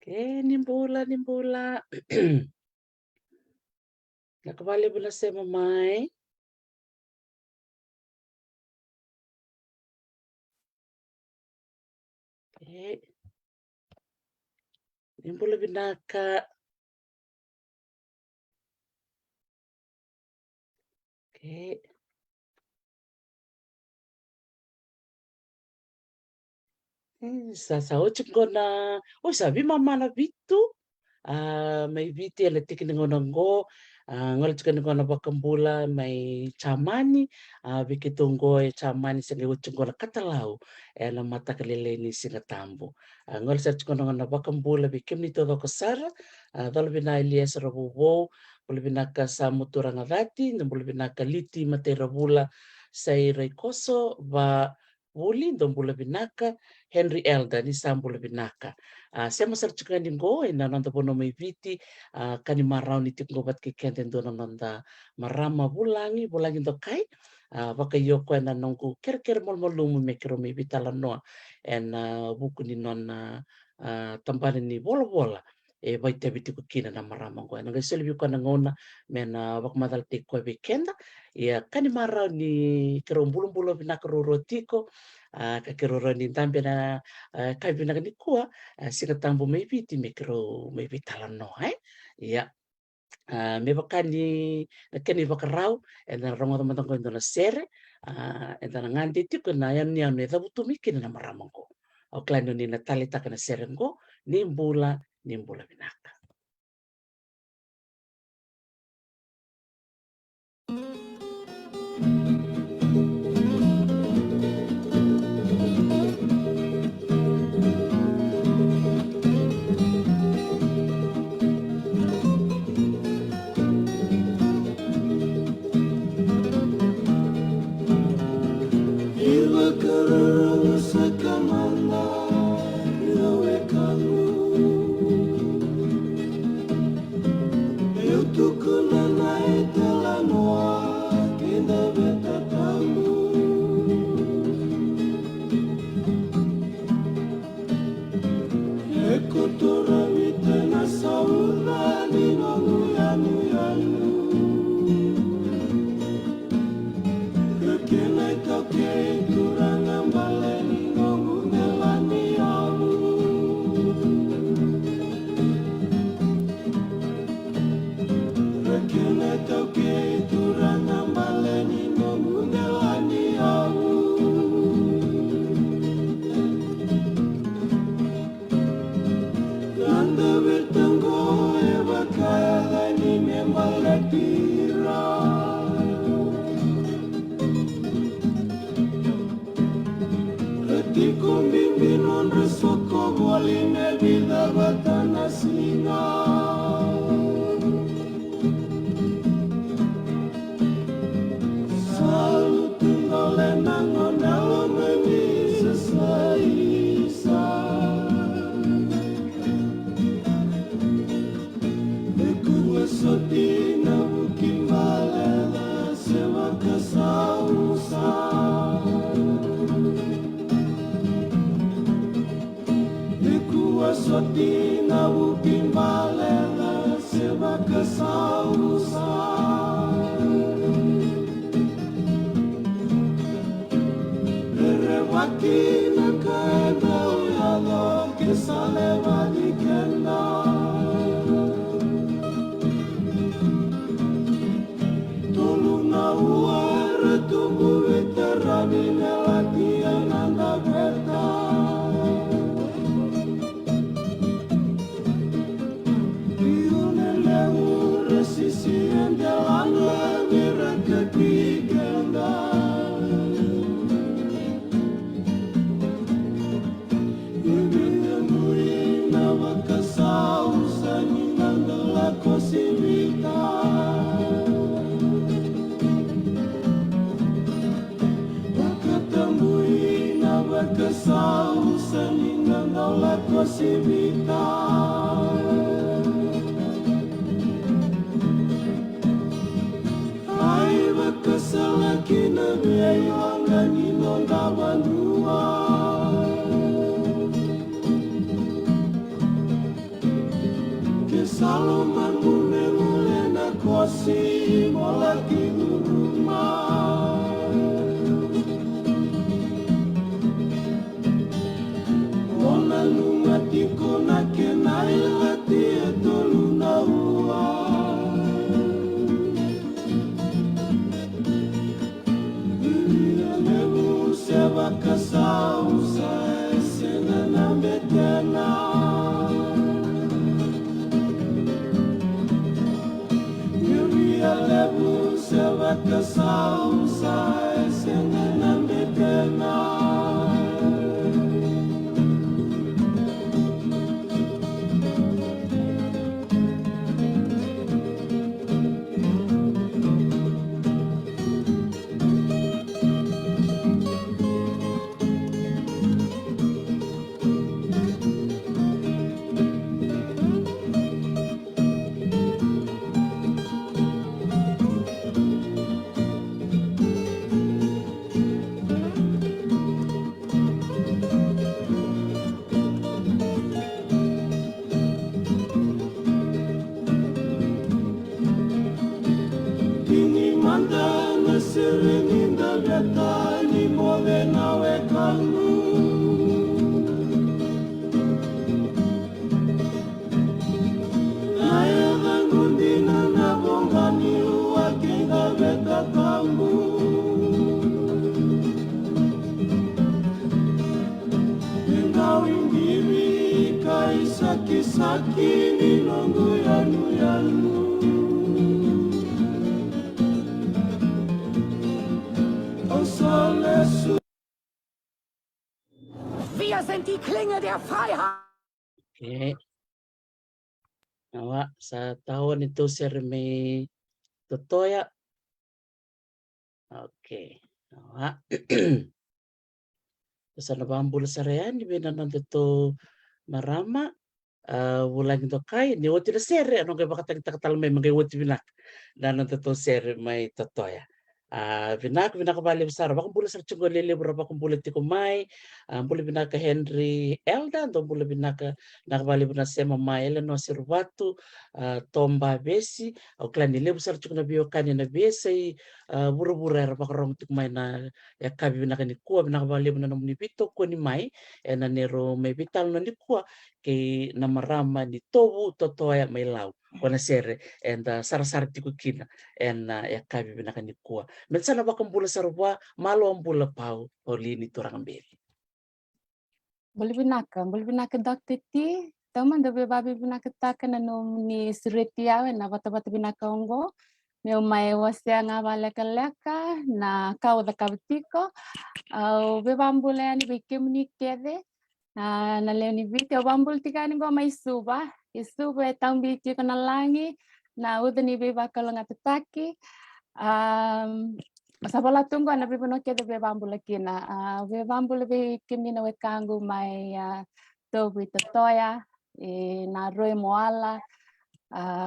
Ni bula. Nakabali mo na sa mamay. Ni bula Vinaka. Sasa ochingona. Sabi mama na vitu. May viti ala tikinangonango. Ngol tikinangona bakambula may chamani. Bikitungo e chamani sa uchingona katalau. Ela mata kalele ni singatambo. Ngol sa tikinangona bakambula bikim ni todo kasara. Dolo bina Elias rabubo. Bula binaka sa muturanga dati. Bula binaka liti matera bula sa Reikoso va Wuli ndo bula binaka Henry Elder ni sa bula binaka. Siya masar chuka ningo ina nanda bono may viti kani marau ni tikgo bat kikente ndo nanda Marama bulangi ndo kai wakayoko ina nongu kere molmolumu mekero may veitalanoa en buku ni nona tambani ni vola vai te biti ko kina na Marama ko ina ngai selbi ko na ngona mena wakmadal te ko weekenda ia kani marau ni kero bulu binaka rotiko ka kero ni tambe na kai binaka ni kua Sigatoka may viti me kero may veitalanoa ia me wakani kani vakarau e na rongo matango ndo na sere e na ngandi tiko na yan ni ame da butu mikina na Marama ko o klano ni na tali taka na sere ngo ni bula Vinaka. Wir sind die Klinge der Freiheit. Okay. Nawa, sa tahun itu serme Totoya. Okay. Nawa. Sa nabambula sarean, ibinanan dito Marama. Wulang ito kay, ni wati na sere, anong kaya makatagtakatal may mga wati binak. Nanan dito sere may Totoya. Vinaka bali besar bakong bula sa chungo lele berapa kumpul tiko mai bula Vinaka Henry Elda do bula Vinaka nakabali buna sema mai ele no sirwatu tomba besi o klani le besar chungo na bio kani na besi buru-buru era bakarong tik mai na ya kabi Vinaka ni kuwa Vinaka bali buna nomni bito ko ni mai ena nero mai vital no ni kuwa ke na Marama ni Tovu Totoya mai lau kona sere and sar-sar tiko kina en ya kabi Vinaka ni kuwa Mensana bakang bula sarwa malo ang bula pau Paulini Turagabeci. Boleh Vinaka dokter ti taman da babi Vinaka takan no ni suritia na bata Vinaka ongo meu mai wasia nga vale kaleka na kau da kabtiko au be bambule ani be kemni kede na leoni vite bambul tikani go mai suba isuba tambi ti kana langi na udani be bakalonga tataki Sabala tunggu na bibo no kede be bambula kina. Be bambula be kimni na wekangu mai Tovu Totoya na roe moala.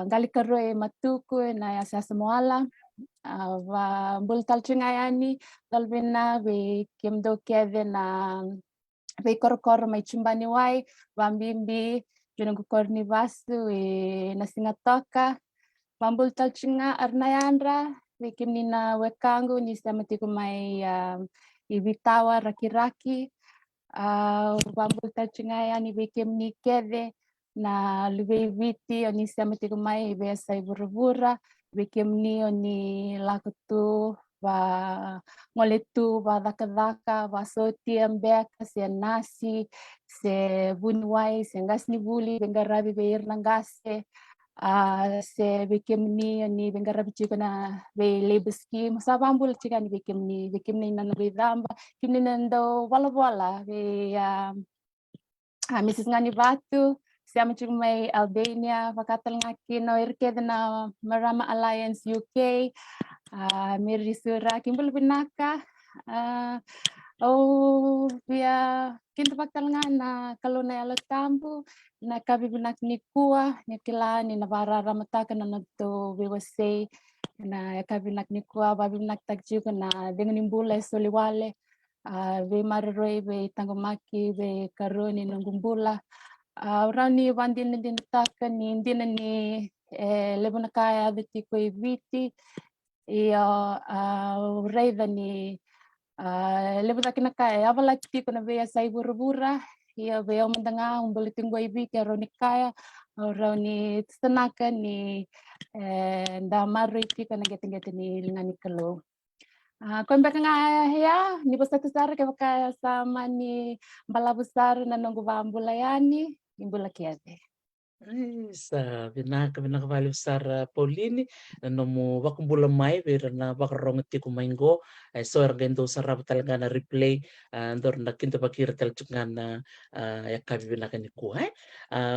Galika roe matuku na ya sasa moala. Va bul talchingayani dalbina be kimdo kede na be korokoro mai chumbani wai vambimbi binungu korni vasu na Sigatoka. Vambul talchinga arnayandra bikin nina wekangu ni samatiku mai ibitawa raki-raki bambul tachinga ni bikin ni kede na lube viti ni samatiku mai besa ibura-bura bikin ni lakutu va ngoletu va daka-daka va soti ambeka se nasi se bunwai se ngasni buli bengarabi beir nangase se bikin ni bengara bichiko na be labor scheme sa bambul chika ni bikin ni na be damba kim ni nando wala be Mrs. ngani batu siya chika may Albania vakatal ngaki no irke na Marama Alliance UK mirisura kimbul Vinaka via kinto bakal nga na kalunay alat kambu na kabibinak ni kuwa ni kila ni nabara ramataka na nagto veiwasei na kabibinak ni kuwa babibinak tagju na dengan nimbula soliwale ve marroy ve tangomaki ve karoni nungumbula Orang ni bandin din taka ni dina ni lebuna kaya viti ko viti ia reida ni lebuna kina kaya avala ti ko na veiwasei bura-bura ia veo mandanga umbaliting ko viti aroni kaya aroni tsanaka ni da mariti ko na getting ni lingani kalo. Kung baka nga ya, ni basta tusara kaya kaya sama ni balabusar na nunggu bambulayani, imbula kiate. Sa Vinaka vale usar Paulini no mo vakumbula mai vera na vakarogoca tiko maingo so ergendo sarap talaga na replay andor na kinto pakira talchungana ya kavi Vinaka ni ku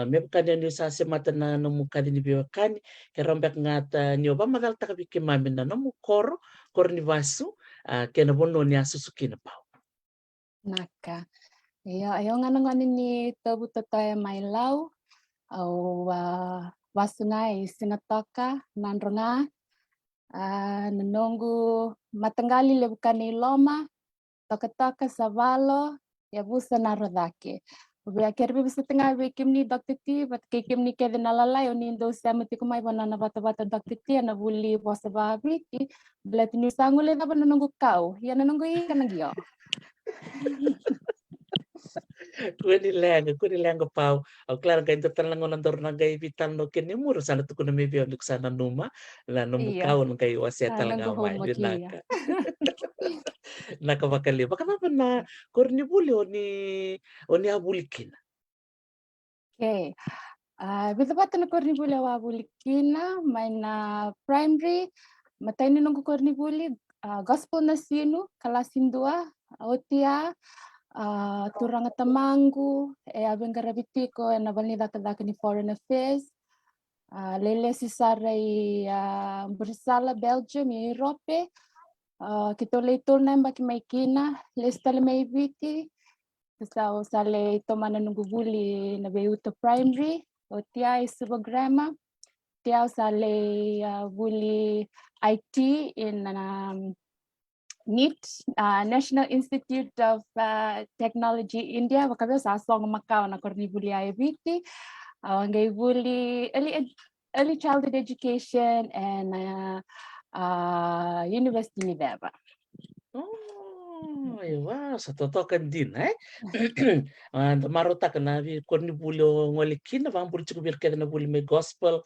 me kanya ni sa semata na no mo kadi ni biwakani kerambek ngata ni oba madal takabiki mami na no mo kor ni vasu kena bono ni asusukina pau. Naka. Ayaw nga nang ni Tovu Totoya may lau, au vasu nga Sigatoka, Nadroga, nanongu matanggali lebukan ni loma, Totoka savalo, yabusa narodake. Ubi akhirnya bisa tengah bikim ni dokter ti, bat kikim ni kede nalalai, oni indo sama ti kumai banana bata-bata dokter ti, ana buli bosa babi ti, belat ni sangule na ba nanunggu kau, ya nanunggu ikan lagi yo. Kuni lenga pau. Au claro que ainda tan lango nandor na gai vital no kene muro sana tu kuna me bio sana numa la no Iya, mukau no kai wase nanunggu talanga mai homework ya. Vinaka. Naka vakalevu. Kenapa na korni buli oni abulikina? Okay. Betul-betul na korni buli wa bulikina, main na primary, matai ni nunggu korni buli, gospel na sinu, kalasin dua, otia, turanga tamangu, abengara bitiko, na balni daka ni foreign affairs, lele si sarai bersala Belgium, Europe, kita leitul nembak maikina, lestale mai biti, so sale tomana nunggu buli na beuto primary, o tia suba grama, tia sale buli IT in NIT, National Institute of Technology India, wakabe sa song Macau na korni buli IBT, ngay buli early childhood education and university ni Beba. Oh, wow, sa Totoka din and marota na vi korni bulo ngolikina va ambul chiku bir keda na buli me gospel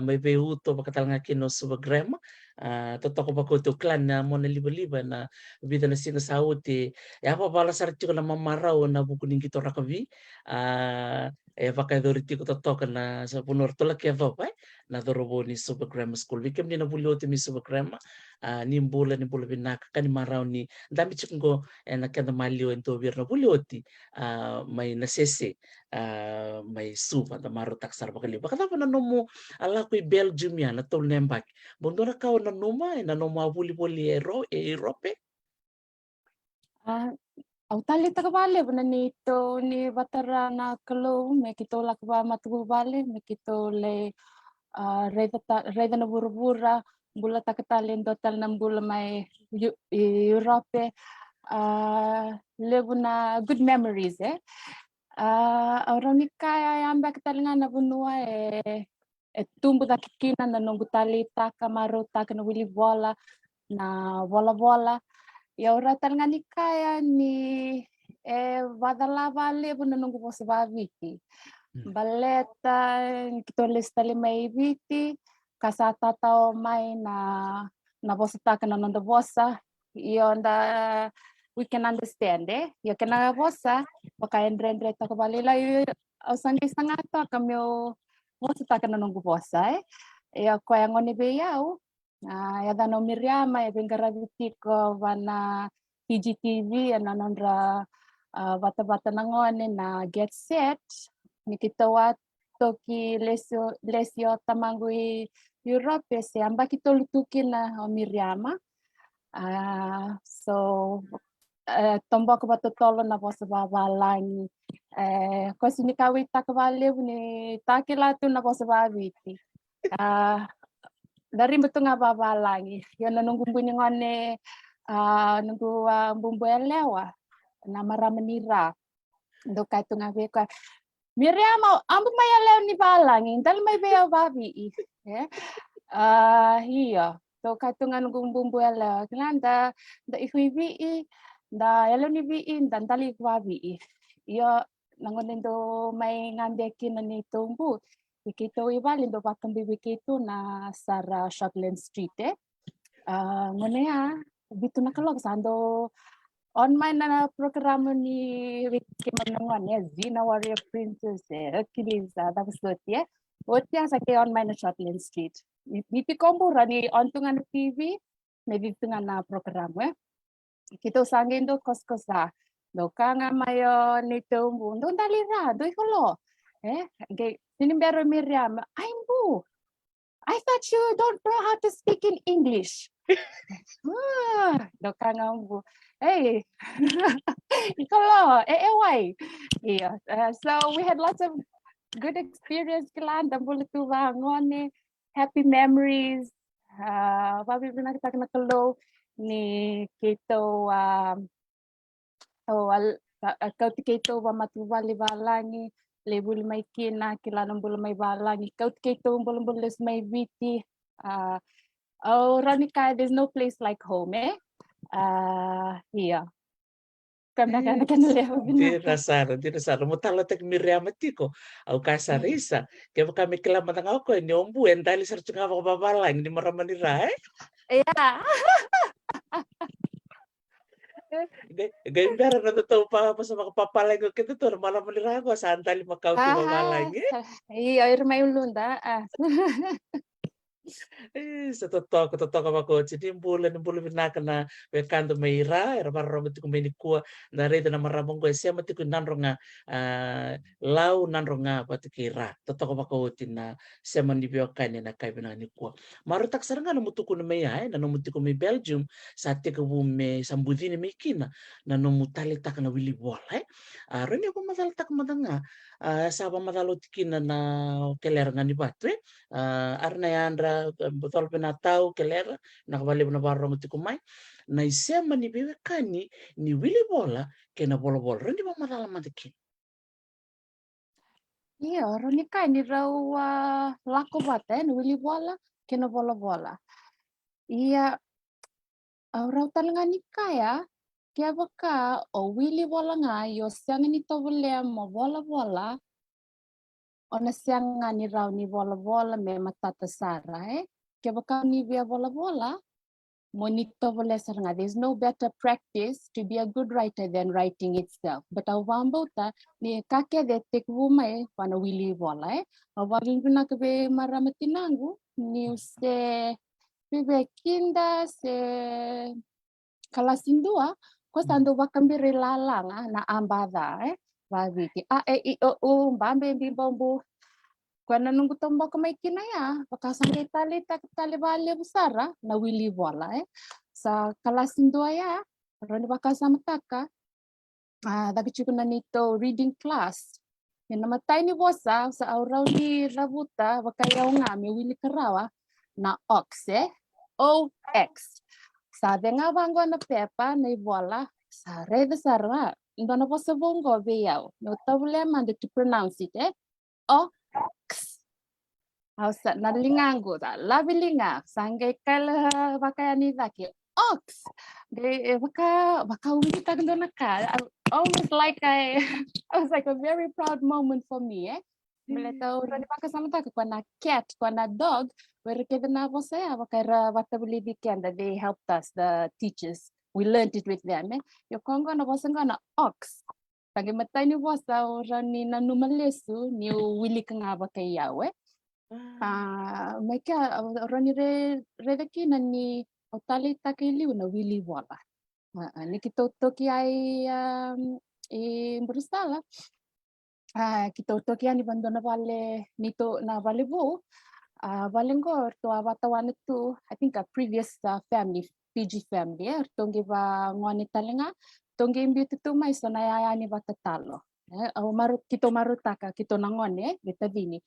me beuto bakatalanga kino suba grama Totoka bako to clan na mona liba na vida na singa sauti ya pa bala sar chiku na mamarau na buku ningi to rakavi vakadori tiku Totoka na sa punor tola ke va na dorobo ni suba grammar school vikem ni na bulo mi suba grama ni mbula Vinaka kani marau ni dami chikungo na kenda malio ento virna bulioti may nasese may suva da maro taksar bakali bakata pa nanomo ala ko Belgium yan na tol nembak bondora ka na noma na noma buli Europe. Au tali taka vale bana ni to ni batara na kalau me kito la ka matu vale me kito le reda na bura-bura bula taka tali total na bula mai Europe lebu na good memories orang ni kaya yang bak talinga na bunua tumbu da kikina na nungu tali taka maru taka na wili vola na vola ya ora talinga ni kaya ni vadala vale bu na nungu posa vaviti baleta kito listali mai viti kasata tao mai na vosa taka na nonda vosa ionda we can understand yo kena vosa pakain rendre taka balila au sangi sangata kamyo vosa taka na nungu vosa ya ko yang oni be yau ya dano Marama ya bengara vitiko wana PGTV ya nanondra bata-bata nangone na get set ni kita wat toki lesio tamangui Europe se amba kita lutukin na Marama so tombok batotolo na vosa babalangi ko sinikawi takavale ni takilatu na vosa babiti dari betul nga babalangi yon nunggu buningone nunggu bumbu lewa na Marama nira do kaitu nga beka Miriam, ambo maya leo ni balangin, dal may bea babi. Iya, to katungan gumbumbu leo. Kilanda, da ikwibi, da yelo ni bi, dan dali babi. Iya, nangonendo may ngandekin na ni tumbu. Ikito ibalin do bakang bibi kito na Sara Shotland Street ngonea bitu nakalog sando online na programa ni Ricky Manangon ya Zina Warrior Princess Achilles tapos doon Otia sa kay online na Shotland Street. Niti kombo rani ontungan TV may bitungan na programa Kito sangin do koskosa do kanga mayo ni tumbu do dalira do ikolo okay sinimbero Miriam aimbu I thought you don't know how to speak in English. Dokangambu. Hey, Ikolo, why? Yeah. So we had lots of good experience kilan dambulutuwa ngone happy memories. Babi binakita nakalo ni kito kau kito wa matuwali balangi lebul may kina kilanong bul may balangi kau kito bul may viti Ronica, there's no place like home, Iya. Kamna Dirasara. Mutala tek Miriam tiko. Au kasarisa. Kaya kami kelamatan ako ni ombu endali sercunga babalang ni Marama ni Rai. Iya. Gaimbara na totoo pa sa mga papalang ko kita to Marama ni Rai ko sa antali makau tu babalang. Iya, irmay ulunda. Sa Totoka makochi ni bula Vinaka na bekando meira era marama tiku menikua na reda na marama ngo sema tiku nanronga lau nanronga patikira Totoka makochi na sema ni biokane na kai bina nikua maru tak saranga na mutuku na meya na no mutiku me Belgium sa tiku me sambudini me kina na no mutali tak na wili bola rene ko madal tak madanga saba madalo tikina na keler ngani batu arna yandra botol penatau kelera nakabali na barong tikumai na isema ni bibi kani ni wili bola kena bola bola rendi ba madala matikin Iya, Ronica ni raw lako bate ni wili bola kena bola bola. Iya, raw talaga ni kaya kaya baka o wili bola nga yo siyang ni tawule mo bola bola ona siyang nga ni raw ni bola bola me matatasara kaya baka ni via bola bola monito bola saranga. There's no better practice to be a good writer than writing itself. But awambo ta ni kake de tekvumai pana wili bola awagin Vinaka be Marama tinangu ni se bibe kinda se kalasindua ko sando wakambire lalang na ambada wabiti i o bambe bibombu kwana nunggu tombo kamay kinaya pakasang tali bale busara na wili bola sa kalasindua ya roni bakasama taka dabi chukuna nito reading class na matai ni bosa sa auraw ni rabuta wakayaw nga may wili karawa na ox OX. Sabi nga banggo na pepa na ibola sa red sarwa. Ndo na po sa bongo beyaw. No problema to pronounce it OX. Hausa nalingango da labilinga sangay kala bakaya ni daki ox. De baka umita ndo na ka. Almost like I was like a very proud moment for me Meleta urani baka sama taka kwa na cat kwa na dog where keda na saya wakara watabuli weekend that they helped us the teachers we learned it with them yo kongo na bosa na ox tagi matai ni bosa urani na numalesu ni wili kanga bakay yawe meka urani redaki na ni otali takiliu na wili wala ni kitotoki ay berusaha kitotokian ibando na vale nito na valevu valengor to awatawan to I think a previous family PG family tongi ba ngoni talenga tongi imbitu tu mai so na ya ni batatalo maru kito marutaka kito nangone betavini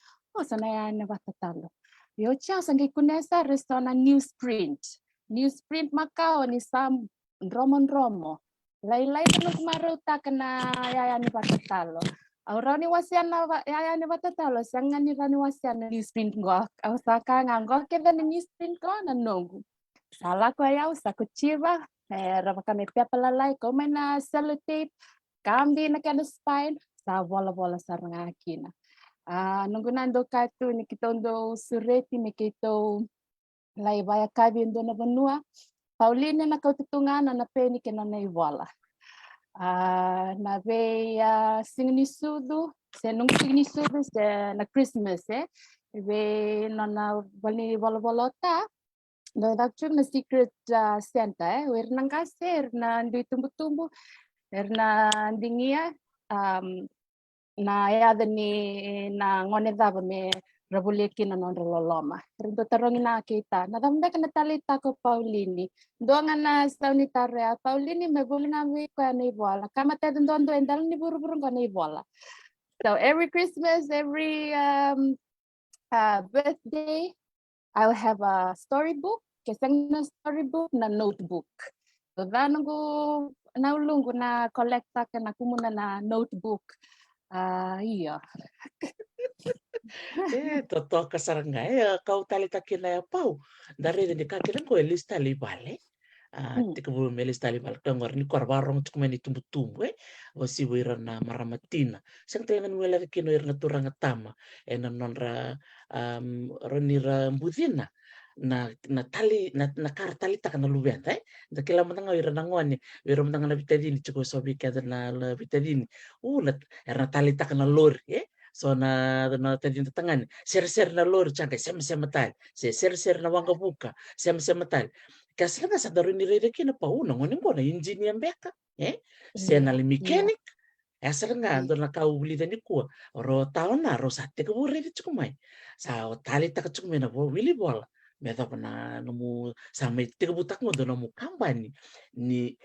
so na ya ni batatalo yo cha sangi kunesa restona newsprint makao ni sam romo lailai no marutaka na ya ni batatalo Aurani wasiana ya ni watatalo sangani rani wasiana ni sprint go. Au saka ngango keda ni sprint go na nongu. Sala ko ya usa kuchiva rava kame pepalalai ko na sellotape kambi na kana spine sa vola saranga kina. Nunggu nando katu ni kitondo sureti ni kito lai vaya kabi ndo na vanua. Paulini na kaututungana na peni kena na vola. Na ve singni sudu se nung singni sudu se na Christmas ve nona vali volota no dakchuk na secret Santa wer nang kaser na ndi tumbu na dingia na ya ni na ngone dava me rabuleki na non loloma rindo tarongi na kita na damda kana talita ko Paulini doanga na sauni tarea Paulini me bulina we ko na vola kama te dondo endal ni buru-buru ko na vola. So every Christmas, every birthday, I'll have a storybook kesang na storybook na notebook. So danungu na ulungu na kolekta ka na kumuna na notebook. Iya. Totoka saranga kau talita kina ya pau. Dari ni kakira ko lista libale. Tika bulu melis tali bal kangor ni korbarong tuk meni tumbu wasi wira na maramatina sang tengan wela kino irna turanga tama ena nonra ronira mbudina na tali na kar tali tak na lubenta da kila matanga wira na ngoni wira matanga na bitadini chuko sobi kada na la bitadini na erna tali tak na lor so na tadin tangan ser na lor changa sem tal ser na wanga buka sem tal kasi nga sa daru ni rere kina pa una ngone ngona engineer beka sena le mechanic asa nga ndo na kauli ni kuwa ro taona ro satte ko rere chukumai sa tali tak chukumai na wili bola meta pana nomu sa me te butak mo do nomu kambani ni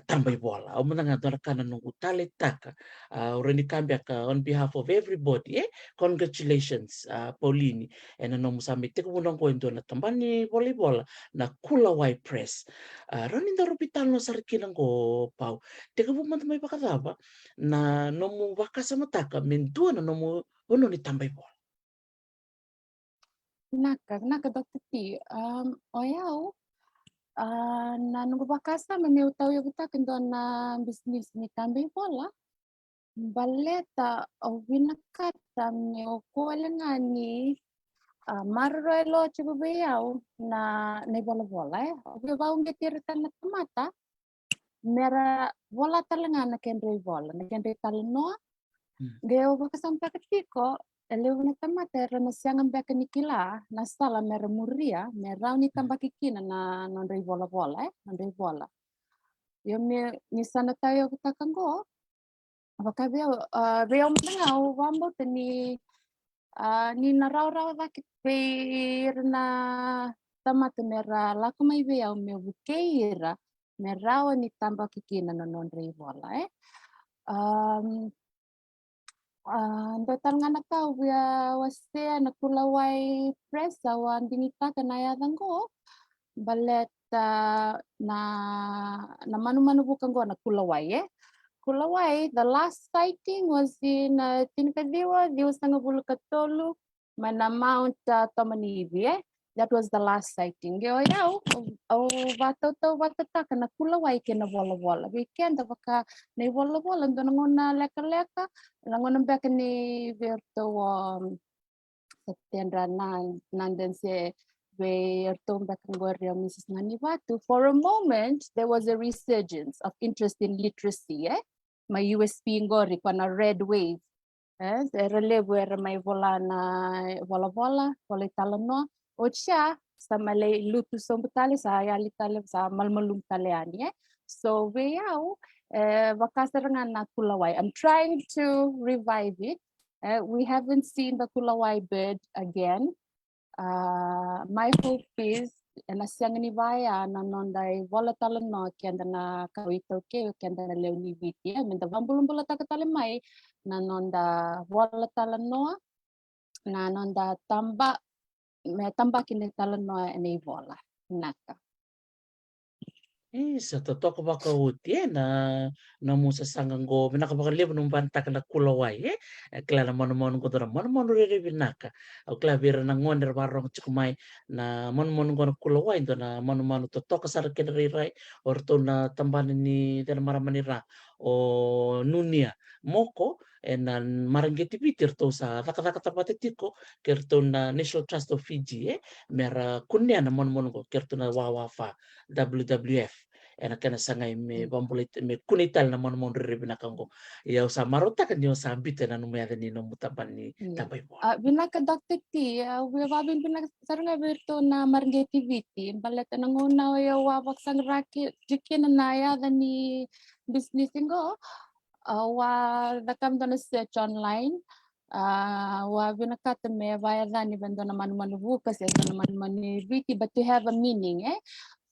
tambay bola o mona nga dona kana nungu tali taka already kambia on behalf of everybody congratulations Paulini and nomu sa me te ko nong ko ndo na tambani volleyball na Kulawai press roni ndo rupitalo sa rikinang ko pau te ko bumanta may pakataba na nomu wakasa mataka mendua na nomu ono ni tambay bola. Naka Dr. T. Oyao, na nungu bakasa me utau yo buta kendo na bisnis ni tambay bola. Baleta o Vinaka me okoya ngani marroelo chibuyao na bola o ba unge tirta na tomata mera vola talangana kendo vola na kendo Talanoa geo bakasampa ketiko eleu na tomata era na siangan beka nikila na sala mera muria mera ni tambaki kina na nondoi vola nondoi vola yo me ni sana tayo kutakango baka veo mtangau wambo tani ni narau vakit na tamata mera lako mai veo me vukeira mera ni tamba kikina no nondrei vola Ndotan ngana kau via wasea na Kulawai press awan dinita kanaya dango balet na manu bukan go na Kulawai Kulawai, the last sighting was in Tinkadiwa, Diwasangabulu Katolu, Mana Mount Tomanivi. That was the last sighting. Yo, watata na Kulawai kena vola. Weekend baka na vola ndo ngona leka ngona beka ni verto September nandense Mrs. Nanivatu. For a moment, there was a resurgence of interest in literacy. My USP ngori kwa na red wave. Relevo era may vola na vola Talanoa. O siya sa malay luto sa butali sa ayali tali sa malmalum taliani. So we vakasarangan na Kulawai. I'm trying to revive it. We haven't seen the Kulawai bird again. My hope is na siyang ni vaya na nodai vola Talanoa kenda na kawito ke kenda na leuni viti minta bambulum ta katalimai na nonda vola Talanoa na nonda tamba kini Talanoa ni vola naka. Sa Totoka vakauti na musa sangango Vinaka vakalevu no bantaka na Kulawai kila na mono ko dora mono rere Vinaka au kila vira na ngone warong cikumai na mono ko na Kulawai do na mono Totoka sara kena rai or to na tambani ni tena Marama ni ra o nunia moko na marangeti pitir to sa taka tapate tiko kerto na National Trust of Fiji mera kunia na mono ko kerto na wawafa WWF kena sangai me bambulit me kunital na mon rebe na kango ya usa marota kan yo sambite na nume ada ni no mutaban ni tabai mo Vinaka Dr. T, we wabin pinaka saranga virto na margetivity baleta na nguna ya wawak sang raki jikin na ya ni business ingo wa nakam dona search online wa Vinaka me via dani bendo na manu bukas ya na manu viti but to have a meaning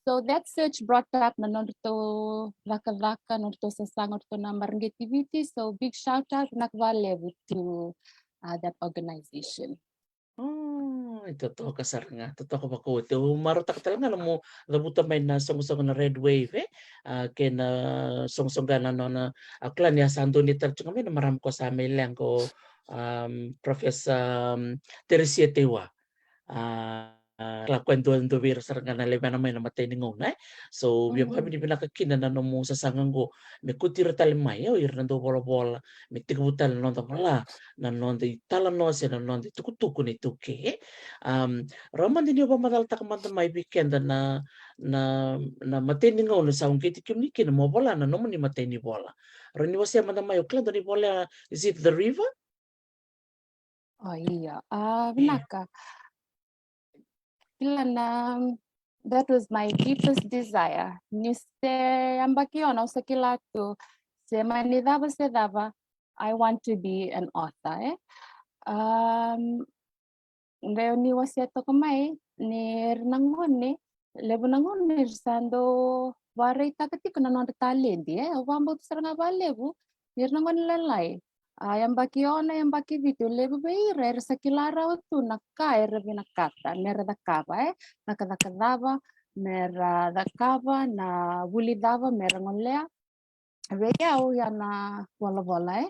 So that search brought up na norto vaka norto sasang norto na margetivity. So big shout out na vakalevu to that organization. Ito to kasar nga to ko bako ito marutak talaga na mo labuta may na song na red wave ken song na no na aklan ya sando ni tar kami na maram ko sa lang ko Professor Teresia Tewa kwento do vir saranga na leba na may namatay ni ngong so biya kami ni pinakakina na no mo sa sanganggo me kutira talimay ir na do bola me tigutal no wala na nodai Talanoa se na nodai tukutuku ni tuke raman din ba madal ta kamanta may weekend na matay ni ngong sa ungkiti kimni kin mo bola na no ni matay ni bola rani wasi amanda may ukla do ni bola is it the river Oh iya Vinaka that was my deepest desire. Niste ambakiona usakilatu se manidava se dava I want to be an author Leo ni wasiato kamai ni rinangone lebu nangone sando warai takati kuna nonda talendi wambo saranga valevu ni rinangone lalai yang baki video lebu beira sakilara tu nakai revina kata mera da kava nakadava mera da kava na wuli dava mera ngolea Vea au yana vola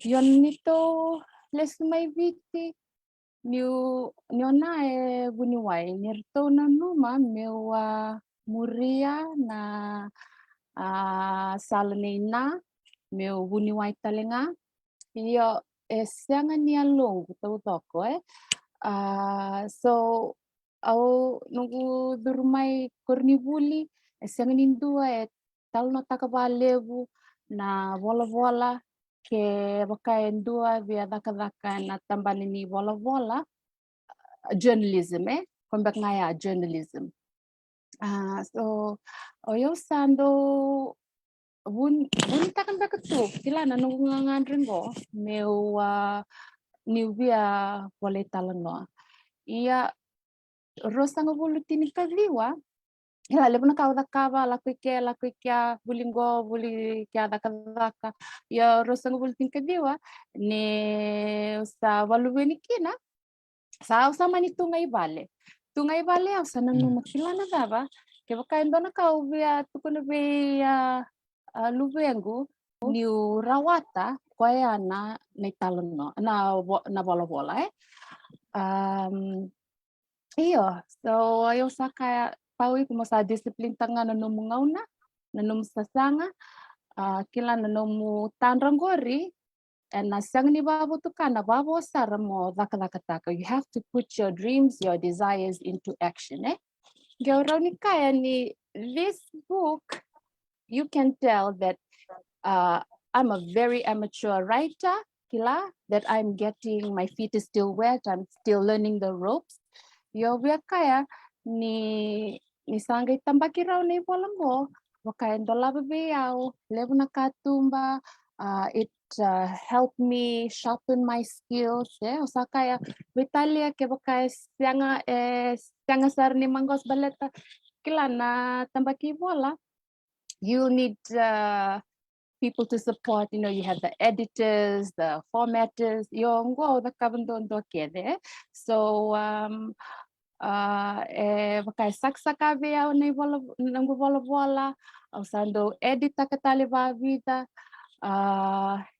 yon nito lesmai viti niona buniwai nirto na numa mewa muria na salanina meu buniwai talenga iyo sianga ni longo toko so au nungu durmai kornibuli sianga nindua talanoa vakalevu na vola ke bakain dua via daka na tambani ni vola journalism kombak ngaya journalism so oyo sando bun takan bakatu kila na nungangan ringo meu ni via veitalanoa ia rosanga volutini kaviwa Ila lebu na kau dakava la kuikia buli kia daka ya rosanga bultin kadiwa ne sa waluweni kina sa usama ni tungai vale sa nanu makila na dava ke baka na kau via tukuna via luvengu ni rawata kwaya na Talanoa na vola iyo so ayo sa kaya paui como sa disiplin tanga na numungauna na numusasanga kila na numu tanrangori na sang ni babu tukana babu sara mo vakalevu you have to put your dreams your desires into action gaurani kaya ni this book you can tell that I'm a very amateur writer kila that I'm getting my feet is still wet I'm still learning the ropes yo kaya ni sangay tambaki raw na ipolango wakaya ndola babayao levo na katumba it helped me sharpen my skills osakaya vitalia ke bakaya sianga sar ni mangos baleta kila na tambaki vola you need people to support you have the editors the formatters yo ngo the kabandondo kede so Vakai saksa vea o nei vola, au sando edita katale va vida.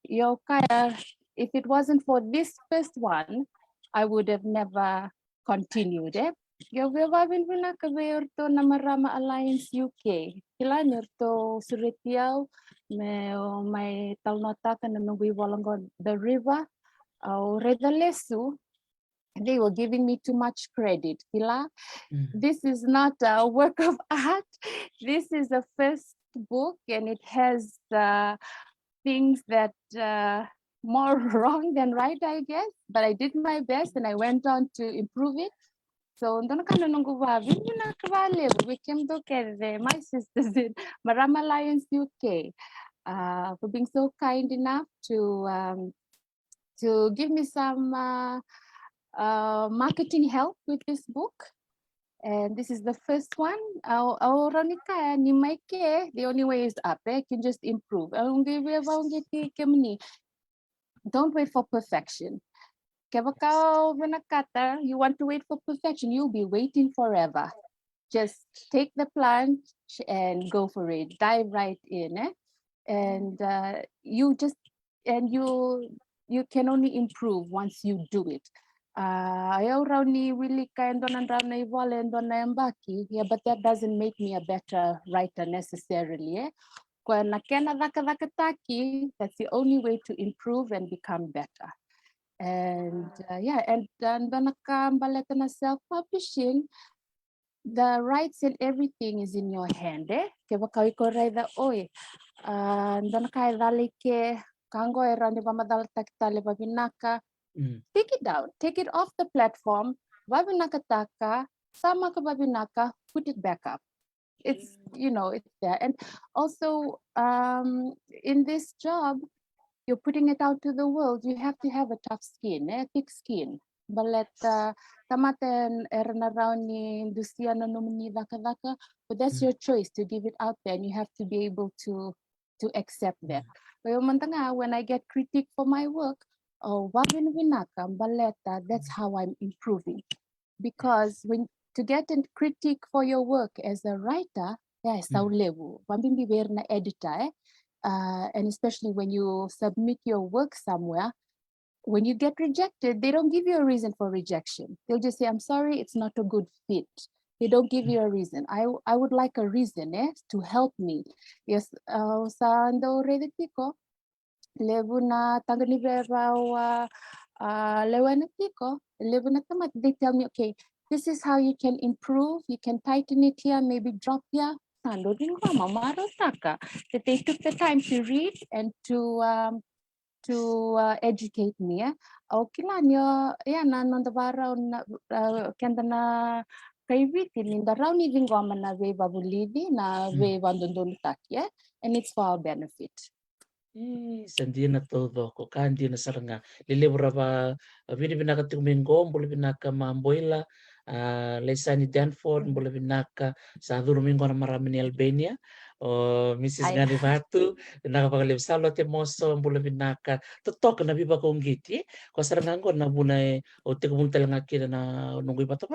Yo kaya, if it wasn't for this first one, I would have never continued. Yo veva Vinaka veerto na Marama Alliance UK. Kila nirto suritiao me my Talanoa na nungwi walango the river. Redalesu, they were giving me too much credit. Kila, this is not a work of art. This is the first book, and it has things that more wrong than right, I guess. But I did my best, and I went on to improve it. So we came together, my sisters in Marama Alliance UK, for being so kind enough to give me some marketing help with this book. And this is the first one. The only way is up. I can just improve. Don't wait for perfection. You want to wait for perfection, you'll be waiting forever. Just take the plunge and go for it. Dive right in. And you can only improve once you do it. Yeah, but that doesn't make me a better writer necessarily. That's the only way to improve and become better. And and self-publishing, the rights and everything is in your hand. Take it down, take it off the platform. Put it back up. It's it's there. And also in this job, you're putting it out to the world. You have to have a tough skin, thick skin. But that's your choice to give it out there, and you have to be able to accept that. When I get critique for my work, that's how I'm improving. Because to get a critique for your work as a writer, editor, and especially when you submit your work somewhere, when you get rejected, they don't give you a reason for rejection. They'll just say, I'm sorry, it's not a good fit. They don't give you a reason. I would like a reason to help me. Yes, sa ando redetiko, levu na tangani verau lewanatiko, levu na tamat. They tell me, okay, this is how you can improve. You can tighten it here, maybe drop here. That they took the time to read and to educate me. Okay lang yo, nanondabaraw na kenda na kaibitin ninda raw ni vingoma na ve babulidi na ve vandondontak, and it's for our benefit. Sandina todo ko kandi na saranga lilibra ba vini Vinaka tingmingo mbole Vinaka mamboila Lesani Danford mbole Vinaka sa domingo na Marama ni Albania o Mrs. Ngani Vatu Vinaka vakalevu salo te moso mbole Vinaka Totoka na biba kong giti ko saranga ngo na bunai o te kumung talanga kina na nungui bata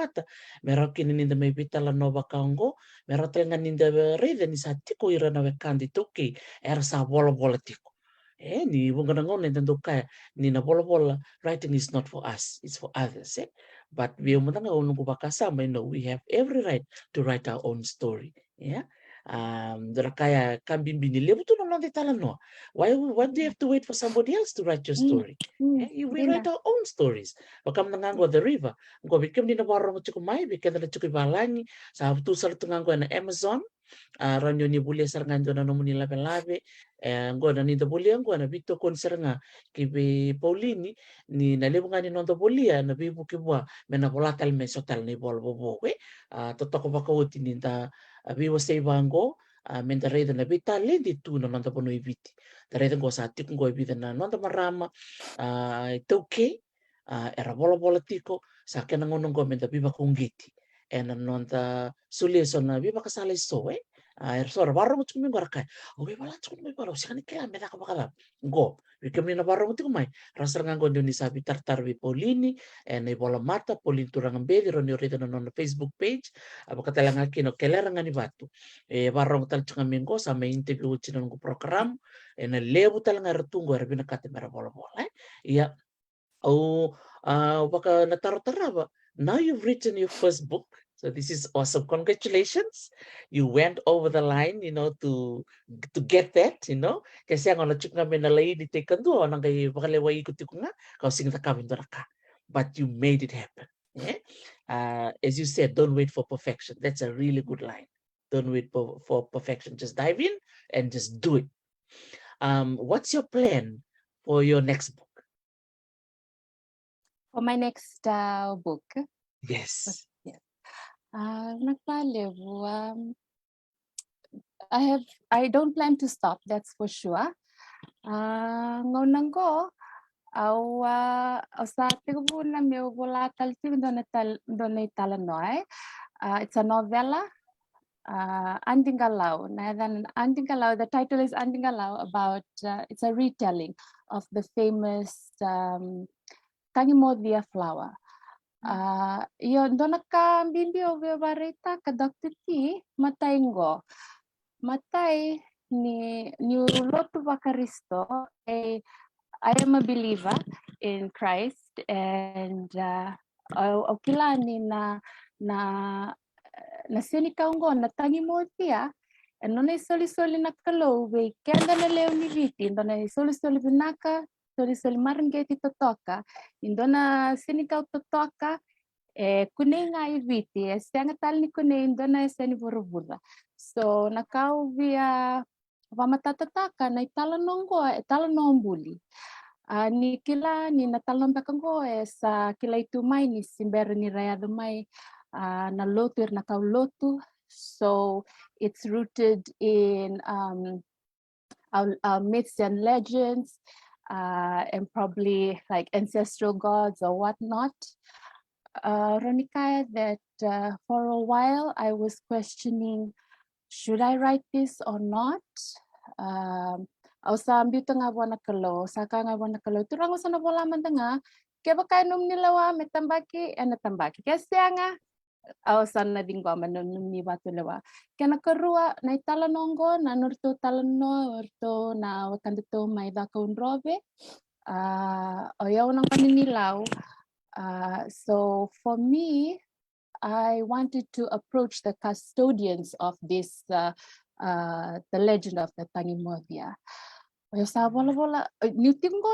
meron kini ninda may veitalanoa vakango meron talanga ninda rede ni sa tiko ira na kandi toki era sa vola tiko. Ni wangana nintendo kaya ni na bola writing is not for us, it's for others. But we umatanga unungu bakasama, we have every right to write our own story. Dara kaya kambimbi ni lebu tu na Talanoa. Why do you have to wait for somebody else to write your story? We write our own stories. Wakam nangango the river. Ngo bikem ni na warong chukumai, bikem na chukibalani. Sa tu sal tungango na Amazon. Ranyo ni bulia sarangando na nomuni labe ngona ni bulia ngona Victor kon saranga kibe Paulini ni nalebunga ni nonto bulia na bibu kibwa mena volatal mesotal ni bol bobo Totoka vakauti ni ta veiwasei bango menta reda na vitale di tu na nonto pono ibiti ta reda ngo sa tik ngo ibita na nonto Marama toke era bola tiko sa kena ngono ngo menta biba kongiti ena nonta sulia sona biba kasale so Sora warung tu minggu rakai. Oke bala tu minggu baru sikan ke ame nak bakal. Go. Wikam ni warung tu mai. Rasa ngangon Indonesia bitar tarwi Paulini. Ne bola mata Paulini Turagabeci roni orita na Facebook page. Apa kata lang kino kelera ngani batu. Warung tal cunga minggu sama interview cina nunggu program. Na lebu tal ngartungu arbina kate mera bola bola. Iya. Oh, baka nataro-tara ba? Now you've written your first book. So this is awesome. Congratulations. You went over the line, to get that, Kasi ang ano chuk nga minalay di taken do nang kay vakalevu ikuti ko nga kau sing ta kawin ka. But you made it happen. Yeah? As you said, don't wait for perfection. That's a really good line. Don't wait for perfection. Just dive in and just do it. What's your plan for your next book? For my next book, Yes. vakalevu, I don't plan to stop, that's for sure. Ngonang ko, sa tigo na meu vola talti dona Talanoa. It's a novella. Andingalau. Andingalau, the title is Andingalau, about it's a retelling of the famous Tangimodia flower. Yon dona ka bibi ove vareta ka Dr. T matai ngo. Matai ni lotu vakaristo. I am a believer in Christ, and okilani na sini kaungo na Tangimodia. And nona soli na kalove kenda na leo ni viti nona soli Vinaka soli marangeti Totoka indona sinikau Totoka kunei ngai viti senga tal ni kunei indona seni voruvula. So nakau via vamatatataka na talanombuli ni kila ni natalombekago sa kila itu mai ni simber ni raya mai na lotu nakau lotu. So it's rooted in our myths and legends, and probably like ancestral gods or whatnot. Ronika, that for a while I was questioning, should I write this or not? Sa ambito nga buwan nakalo, saka nga buwan nakalo, turang usa na vola man nga, kaya ba kayo nung nilawa, may tambaki, natambaki. Kasi nga, san na dingwa manon ni batu lewa kana karua na talanongo na norto talanoa orto na wakanto mai vakarogoca oyaw nang paninilaw. So for me, I wanted to approach the custodians of this the legend of the Tangimodia. Oyo sa bola niutingo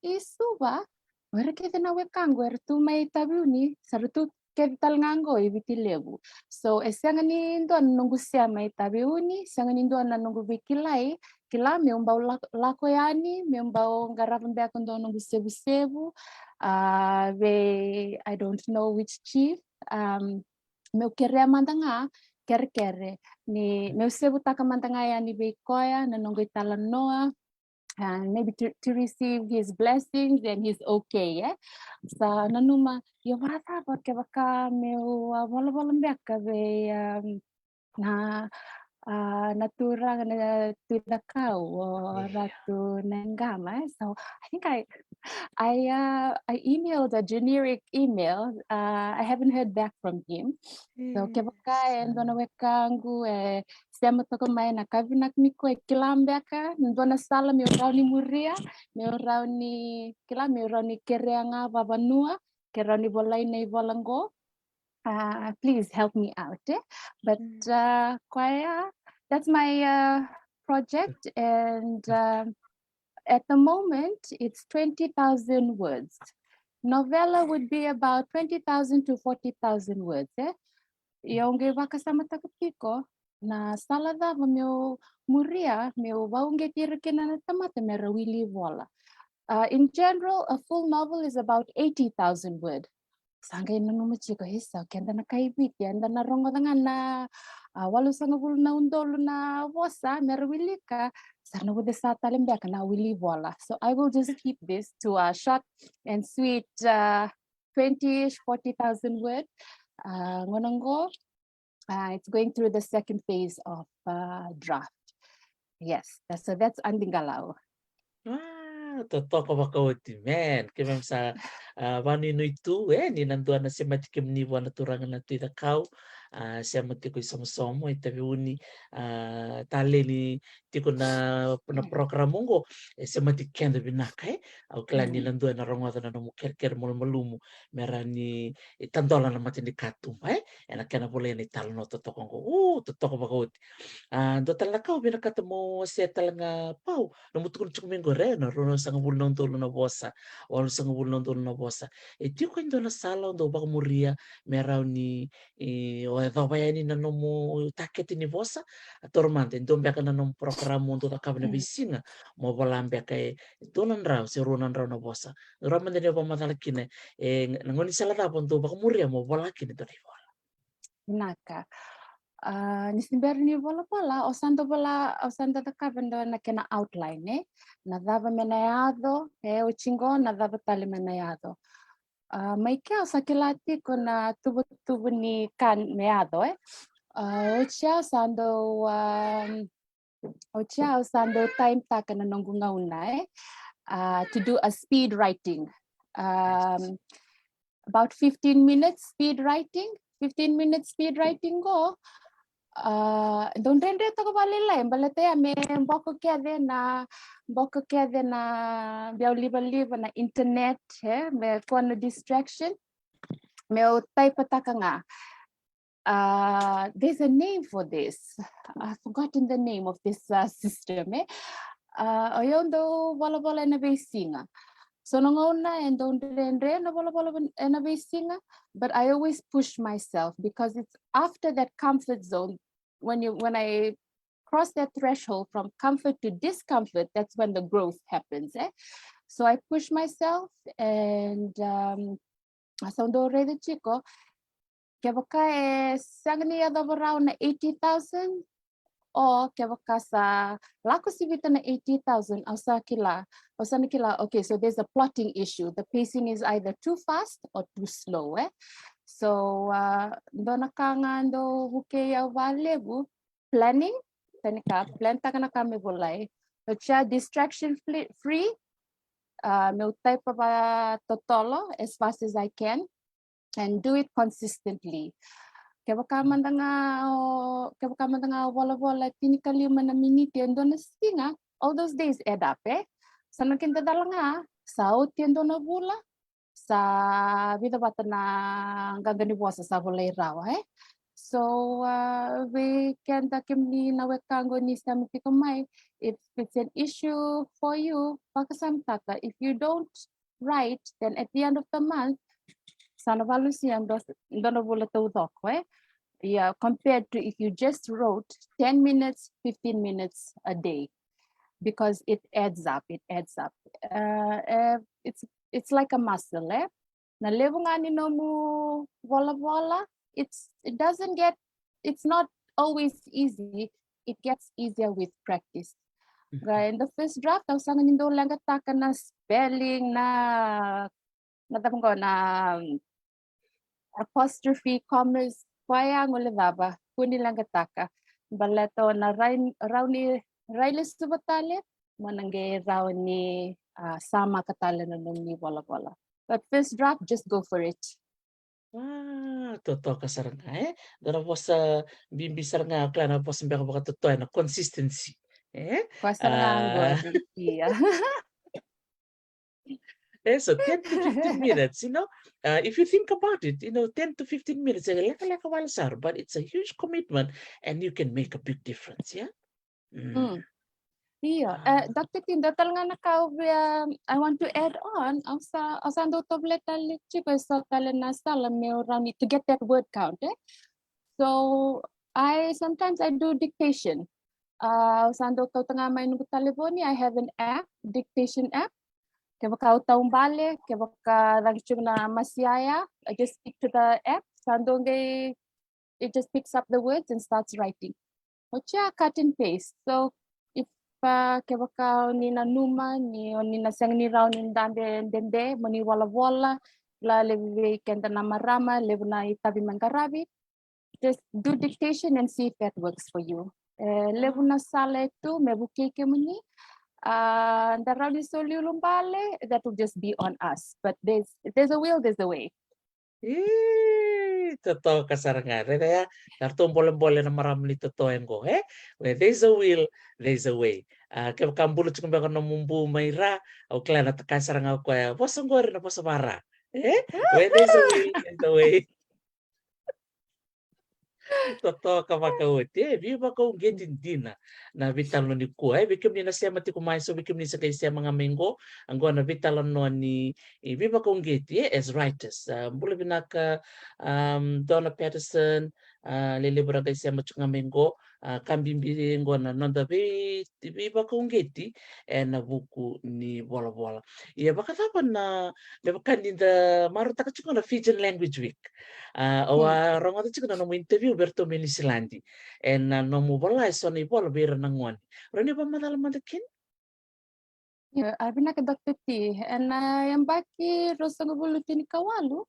isuba wera kete na wekango ertu mai tabuni sarutu kevital ngango veitalanoa. So esanga ni ndo nungu mai tabiuni, sanga ni ndo nungu vikilai, kila meumbau lako yani, meumbau ngaravan bea ndo nungu sebu. I don't know which chief. Meu kere mandanga kere ni meu sebu taka mandanga yani okoya na nungu Talanoa. And maybe to receive his blessings and his okay, yeah. Sa nanuma yo marata porque baka meu bola mbeka be na natura na tidakau or ratu nangama. So I think I emailed a generic email. I haven't heard back from him. So kebaka ndona wekangu sema toko mai na kavinak miko kilambeka ndona sala mi rauni muria mi rauni kila mi rauni kereanga babanua kerani volai nei volango. Please help me out, but kwaya that's my project, and at the moment it's 20,000 words. Novella would be about 20,000 to 40,000 words, Yonge wakasama takapiko na salada meu muria meu waunge tirikina na tamata mera wili vola. In general, a full novel is about 80,000 words. Sangay na numachiko hisa kenda na kaibit yanda na rongo na walu sanga bulu na undolo na wosa mera wili ka sarna wude sa talembeka na wili vola. So I will just keep this to a short and sweet 20-ish 40,000 words. Ngonongo It's going through the second phase of draft. Yes, so that's Andingalao. Totoka vakauti, man. Kaya ma'am sa vanino itu, ni nanduan na siya matikim ni wana turangan na tuita kau. Siya matiko isang-somo, itabi uni tale ni tiko na program mo siya matikian da Vinaka, au kala ni nanduan na rongota na namu ker malumu, merani tandola na mati ni katum, ena kena boleh ni Talanoa Totoka ko, Totoka vakauti. Do Talanoa Vinaka mo siya talanga pau, namutukul minggu re na rono sang bulnon tolo na bosa wala sang bulnon tolo na bosa ti ko ndo na sala ndo ba muria merau ni o da bayani na no mo taketi ni bosa tormante ndo mbeka na no programa ndo ta kabna bisinga mo bolambe kai donan rau se ronan rau na bosa ramande ne ba matala kine ngoni sala da ndo ba muria mo bola kine to ni bola Vinaka. Nisiberi ni vola o santo takavendo na kena outline na dava menayado o chingo na dava tali menayado mai kia sa kilati kona tubu ni kan meado o chia sando time taka na nongunga una to do a speed writing about 15 minutes speed writing 15 minutes speed writing go don't rende to balila embalete me boko kede na biau liba na internet me kono distraction me o type takanga there's a name for this. I've forgotten the name of this system oyondo bola na besinga so nongona and don't rende na bola na besinga but I always push myself because it's after that comfort zone when I cross that threshold from comfort to discomfort, that's when the growth happens. So I push myself and sondo ready chico kebaka sangni ada around 80,000 or kebaka sa lako sivita na 80,000 osakila okay, so there's a plotting issue. The pacing is either too fast or too slow. So dona kangando okoya vakalevu planning tanika plan takana kami volai cha distraction free meu type of totolo as fast as I can and do it consistently kebaka mandanga vola tinikali mana minute and dona singa all those days add up sanakin dadalanga sao tiendo na bula sa vida bata na gagani bosa sa volay raw so we can takimni na wekango ni samti kumai if it's an issue for you pakasamtaka if you don't write then at the end of the month sana valusiam dono bola tawdok yeah compared to if you just wrote 10 minutes 15 minutes a day because it adds up it's like a muscle na levo nga ni no mo vola it's not always easy it gets easier with practice in the first draft ang sangan nindo lang ataka na spelling na apostrophe commas kaya ngulaba kuni lang ataka balato na raili subatale manangge rauni sama katala na ni vola but first draft just go for it Totoka saranga dara bosa bimbi saranga klana bosa mbeka baka Totoya na consistency Pasarangangod, iya. So 10 to 15 minutes, if you think about it, 10 to 15 minutes, but it's a huge commitment and you can make a big difference, yeah? Iya, Dr. Tinda talaga I want to add on, ang do tablet chico sa talana sala meurani to get that word count. So sometimes I do dictation. Sando to tanga may nung telefoni, I have an app, dictation app. Kaya baka taong bale, kaya baka nagchung na masiyaya. I just speak to the app. Sando it just picks up the words and starts writing. Ocha cut and paste. So if kaya baka ni na numa ni na sang ni raw ni dende mani wala la levi kenda na Marama levi na itabi mangarabi. just do dictation and see if that works for you. Levu na sala itu mebuke kemuni. Darali soli lumbale, that will just be on us. But there's a will, there's a way. Totoka saranga. Raya, kartong bolen-bolen na Marama ni Totoya ngo, where there's a will, there's a way. Kaya kambulo chukumbe ko mumbu maira, au kala na takasaranga ko ya, posongore na posabara. Where there's a will, there's a way. Totoka makauti, viva ko getting dina na veitalanoa ni ko. Bikim ni na siya mati kumai so bikim ni sa kay siya mga mengo, ang na veitalanoa ni viva ko geti as writers. Mula Vinaka, Donna Patterson, lilibra kay siya mga mengo, kambimbi ngo na noda viva ko geti na buku ni vola. Iya bakatapan na mebakandinda maruta ka na Fijian Language Week. Awa rongo ta chikna no interview berto minisilandi en no mo bola so ni bola bera nangwan rani ba madala madakin Yeah, Vinaka Dr. T. And yang baki rosang bulutin kawalu.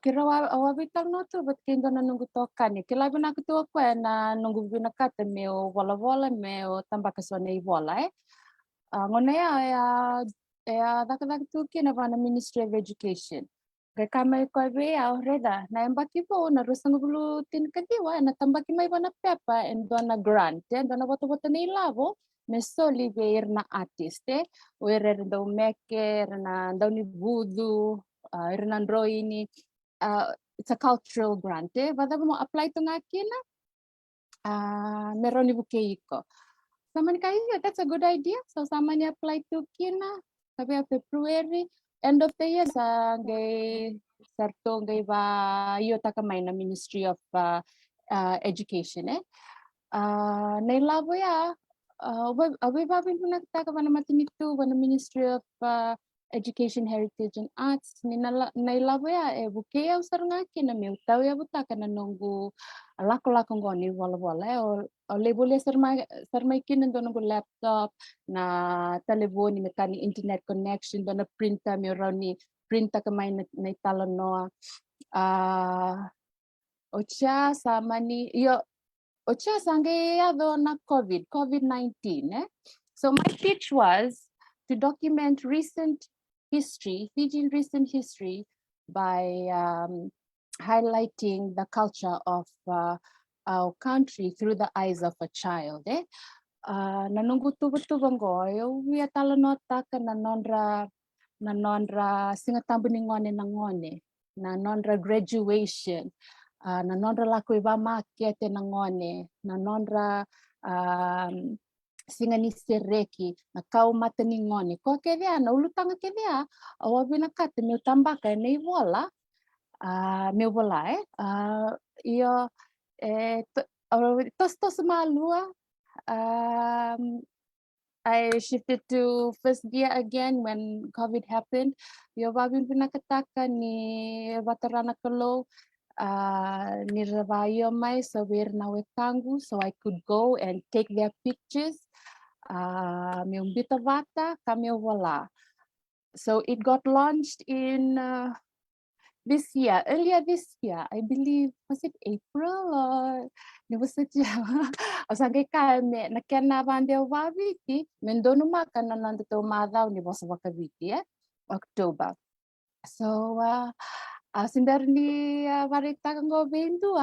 Kira awa veitalanoa tu bat kendo na nunggu toka ni. Kila Vinaka tu apa na nunggu Vinaka te meo vola meo tambah kesone vola ngone ya dak tu kina vana Ministry of Education. Kama ko be reda na embaki po na rusang bulutin kadiwa na tambaki may wana pepa and dona grant and dona boto ni lavo mesoli ver na artiste were do meke na doni vudu Hernando ini it's a cultural grant vada mo apply to ngakina meroni bukeiko sama kayo that's a good idea so sama ni apply to kina sabi February end of the year sa gay sarto gay ba yo takamay na Ministry of Education nailabo ya abe babin punakta ka na matinitu na Ministry of Education, Heritage and Arts ni nailabo ya bukeya usar ngaki na miutaw ya butaka na nunggu lako ngoni wala o lebole sarmay kinan do nunggu laptop na telephone ni mekani internet connection do na printer mi ni printer kamay na Talanoa ocha sama ni yo ocha sange ya do na COVID-19 so my pitch was to document Fijian recent history by highlighting the culture of our country through the eyes of a child. Nanunggu tuba ngoyo via Talanoa taka na nonra singatambu ningone na nonra graduation na nonra lako iba makete nangone na nonra singa ni sereki na kau mata ni ngone ko kevia na ulutanga kevia awa Vinaka te meu tambaka nei vola meu vola io tos malua I shifted to first gear again when COVID happened. Yo babin pinakataka ni veterana kalo ni Ravayo mai so we're now with Kangu so I could go and take their pictures. Meu bitavata kameu vola. So it got launched in earlier this year, I believe, was it April or it was such a sange kame na kena bande waviti mendono maka na nandito mada ni bosa wakaviti October. So sindar ni varita kango bendu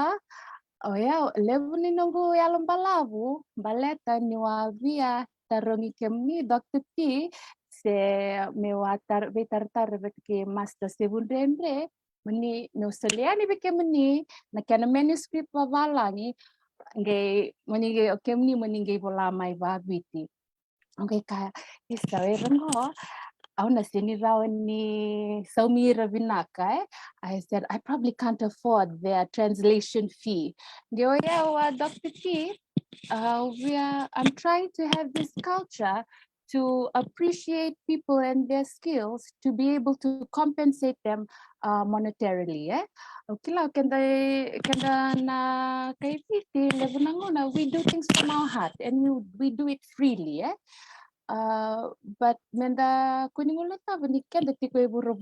oh ya levu ni nungu yalam balavu baleta ni wavia tarongi kemni Dr. T se mewatar vetartar betke master sebundembre meni no seliani beke meni na kana manuscript wavala ni ngai meni kemni meni ngai bola mai babiti okay ka isawe rango auna neirau ni Saumira Vinaka I said I probably can't afford their translation fee ngai Dr. T I'm trying to have this culture to appreciate people and their skills to be able to compensate them monetarily. Okay lah, kanda na kay Piti, we do things from our heart and we do it freely. But menda kuningulo ta ni kenda tiko e bura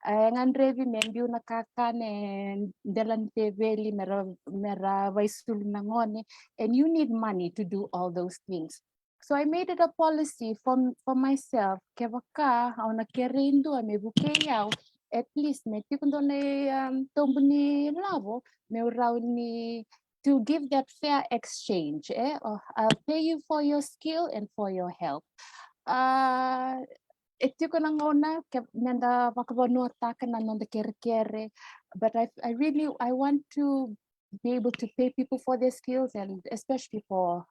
ngandrevi membiu na kakane delan teveli mera vaisul nangone, and you need money to do all those things. So I made it a policy for myself. Kevaka ona kerindo me bukeyao at least me tikundo ne tombuni lavo me urauni to give that fair exchange. I'll pay you for your skill and for your help. Ito ko nang una, nanda makabanuata ka na nanda kere-kere. But I want to be able to pay people for their skills, and especially for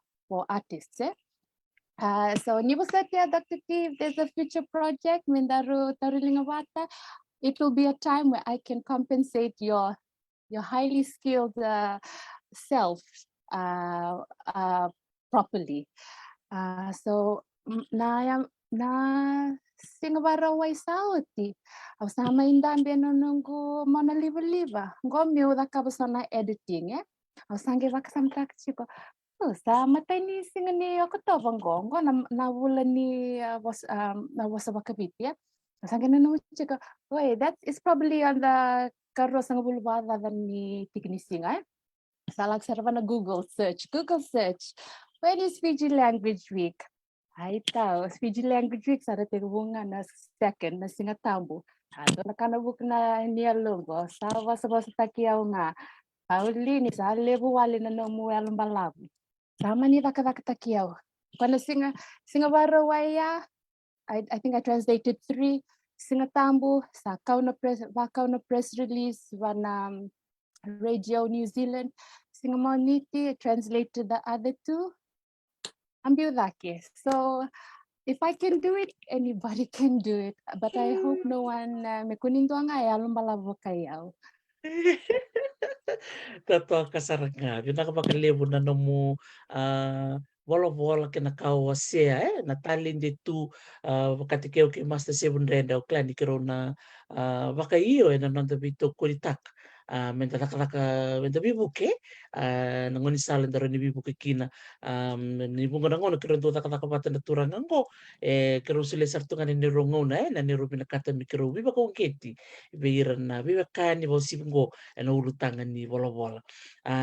artists. So nibo sa kaya Dr. T, if there's a future project, Mindaro Tarulingawata, it will be a time where I can compensate your highly skilled self properly. So na singwaraway sauti. Sama indambe no nungu mona liva. Ngo miuda kabusana editing Sange vakasamtak chiko. Sa matai ni singani ako to bangongo na wula ni na wasa bakabiti. Sange na nung chiko. Wait, that is probably on the karo sang bulbada ni tiknisinga. Salag sarva na Google search. When is Fiji Language Week? Ay tao, Fiji Language Week sa bunga na second na singatambo. Ato na kanabuk na niyalungo. Sawa sa takiyaw nga. Pauli ni sa lebu wali na nomu alambalabu. Sama ni vaka takiyaw. Kwana singawaro waya, I think I translated 3. Singatambo sa vakaw na press release wana Radio New Zealand. Singamoniti translated the other 2. Ambiudake. So if I can do it, anybody can do it. But I hope no one mekunindo nga lumbalavu kayaw. Totoka saranga. Vinaka vakalevu na nomu vola kena kaua sea na talinde tu wakati keo ke master 7 renda o klani kero na vakaio na nonda vito kuritak. Menta raka menta bibuke nangoni sala ndaro ni bibuke kina ni bunga nangono kero ndo taka pata na turangango kero sile sartunga ni rongona na ni rubina kata mi kero biba ko keti beira na biba kani bo sibungo na urutanga ni vola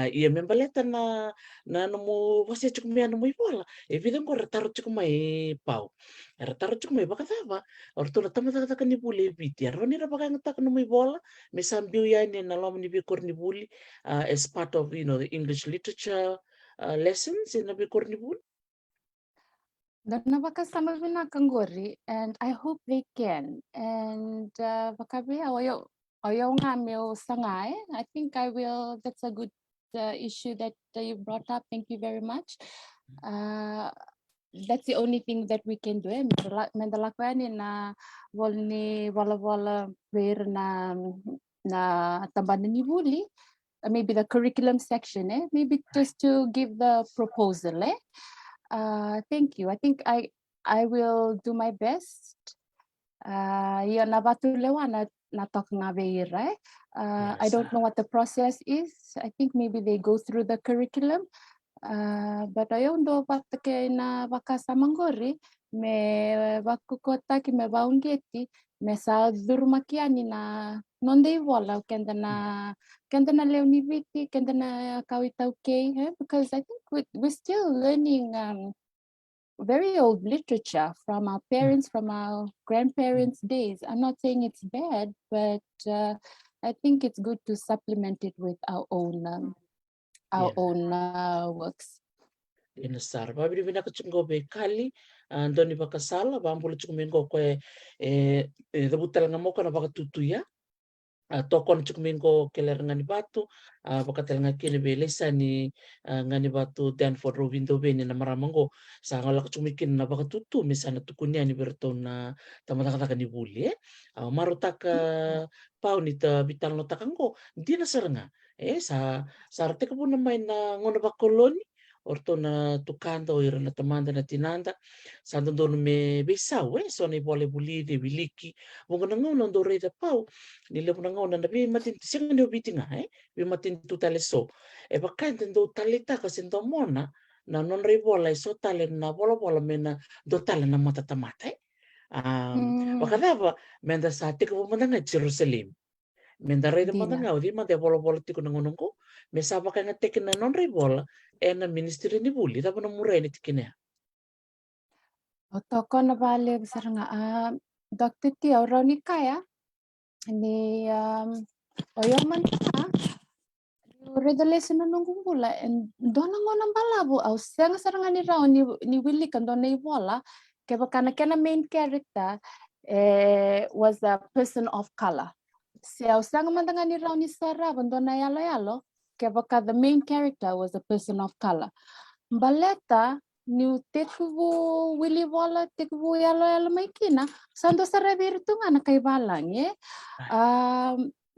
ia membaleta na no você chuk me no bola e vida ko retaro chuk mai pau retaro chuk mai bakatava orto tamata taka ni bule biti aroni ra bakanga taka no bola me sambiu ya ni na lom ni bikor ni buli as part of the English literature lessons in the bikor ni buli. Na bakasama Vinaka ngori, and I hope they can. And bakabi oyo nga meo sangay. I think I will. That's a good issue that you brought up. Thank you very much. That's the only thing that we can do. Mendalakwan na volni vola ver na tambanan ni buli. Maybe the curriculum section. Maybe just to give the proposal. Thank you. I think I will do my best. Yon nabatulewa na talk nga veira. I don't know what the process is. I think maybe they go through the curriculum. But ayon do patake na bakasamangori me bakukota ki me baungeti me sa durmakiani na nodai vola kenda na leoniviti kenda na kawita okay because I think we're still learning very old literature from our parents, from our grandparents' days. I'm not saying it's bad, but I think it's good to supplement it with our own works. Ina sara. Babiri Vinaka chungo be kali ndoni bakasala bambulu chukumingo kwe the moka na Totoya. Tokon chukumingo keler ngani batu bakatel ngakini be lesa ni ngani batu dan for rovindo be ni na Maramango sa ngala chumikin na bakatutu misana tukunya ni berto na tamataka ni buli marutaka pau ni ta bitalanoa takango dina saranga sa arte ko na may na ngono bakoloni orto na tukanda o ira na tamanda na tinanda sa dono me besau so ni bole buli de biliki bunga na ngono ndo reda pau ni le na ngono na be matin singa ni obitinga be matin tu tale so e bakante ndo taleta ka sendo mona na non rei vola so talen na vola mena do talen na mata tamata. Wakadava menda sa tika pumandanga Jerusalem. Menda rei pumandanga odi ma de vola tiku nangonongo. Me sa wakanga teke na non rei vola e na ministry ni buli tapa na mure ni tikine. Otoko na vale saranga Dr. Tia Roni Kaya ni oyoman na redalesi na nung bula and dona ngonang balabu au senga saranga ni rao ni Willy kan dona ibola kaya kana main character was a person of color. Siya usanga mandanga ni rao ni Sarah dona yalo kaya the main character was a person of color. Baleta ni tekvu Willy bola tekvu yalo maikina sando sarabir tunga na kay balang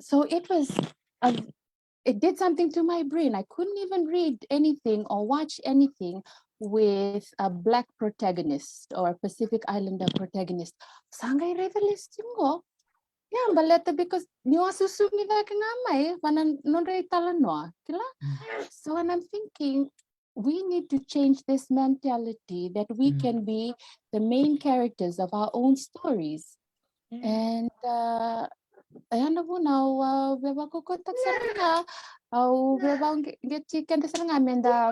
so it did something to my brain. I couldn't even read anything or watch anything with a black protagonist or a Pacific Islander protagonist. Sangay revelist ko. Yeah, baleta because niwa susumi na kangamay panan nonre Talanoa. Kila? So when I'm thinking, we need to change this mentality that we can be the main characters of our own stories. And ayan na po na beba ko kontak saranga au beba get chicken saranga menda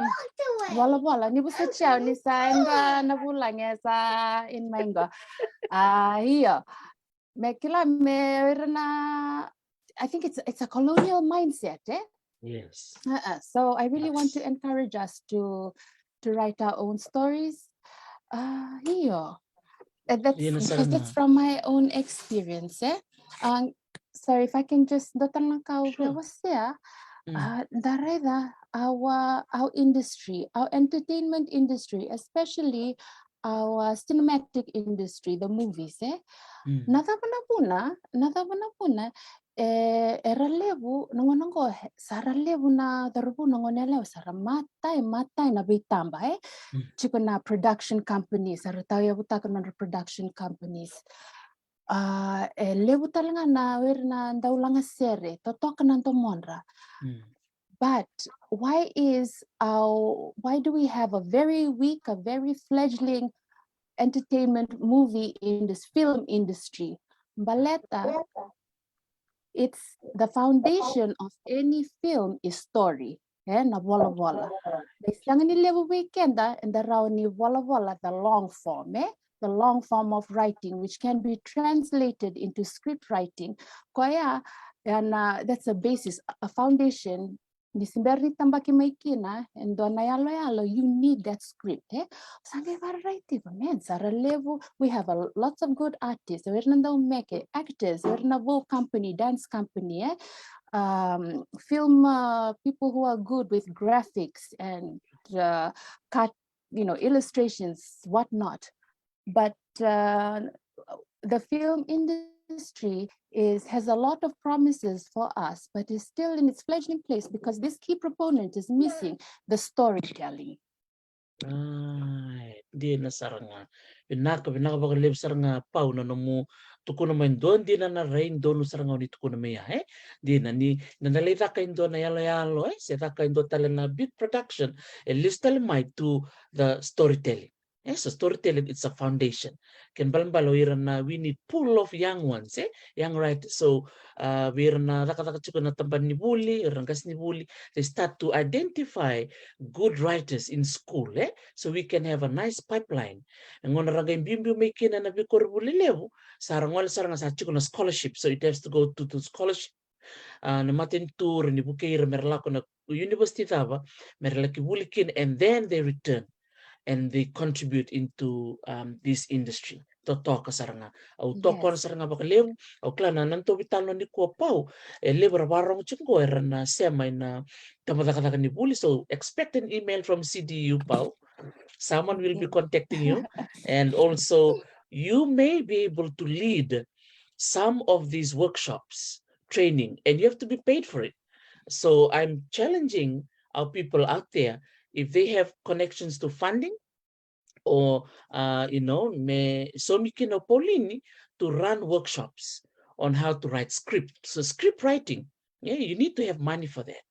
wala ni busa chao ni sa nga na bulanya sa in mainga iya mekila merna I think it's a colonial mindset Yes. So I really want to encourage us to write our own stories iya that's because that's from my own experience sorry if I can just dotang ng kau veiwasei dareda our industry, our entertainment industry, especially our cinematic industry, the movies natapana puna eralevu nangonongo saralevu na darubu nangonelew sara matai na bitamba chiko na production companies Totoya butaka na production companies levu talaga na wer na daulanga sere Totoka na tomonra but why do we have a very weak, a very fledgling entertainment movie in this film industry? Baleta, it's the foundation of any film is story. Na vola. Isang ni level weekend and the raw ni vola the long form, the long form of writing, which can be translated into script writing. Kaya, and that's a basis, a foundation. Nisimberni tambaki maikina and dona yalo you need that script sange variety man sara level we have lots of good artists we're not make actors we're not company dance company film people who are good with graphics and cut illustrations whatnot but the film industry has a lot of promises for us, but is still in its fledgling place because this key proponent is missing the storytelling. Dina saranga. Vinaka vakalevu saranga pau na nomu tukuna main don dina na rain donu saranga ni tukuna mea dina ni nalai raka indo na yalo se raka indo tala na big production at least tala mai to the storytelling. So storytelling, it's a foundation. Ken balambalo irana we need pool of young ones, young writers. So wirana raka chuko na tamban ni buli, rangas ni buli. They start to identify good writers in school, so we can have a nice pipeline. Ngona ranga imbimbi mekina na vikor buli levu, sarangwala saranga sa chuko na scholarship. So it has to go to scholarship. Na matin tour ni bukeira merlako na university tava, merlaki bulikin, and then they return. And they contribute into this industry. Totoka saranga. Au toko saranga vakalevu. Au klana nanto vitalo ni kua pau. Lever warong chingo erana sema ina tamadakadaka ni buli. So expect an email from CDU pau. Someone will be contacting you. And also you may be able to lead some of these workshops, training, and you have to be paid for it. So I'm challenging our people out there, if they have connections to funding or me somikino Paulini to run workshops on how to write script. So script writing, you need to have money for that.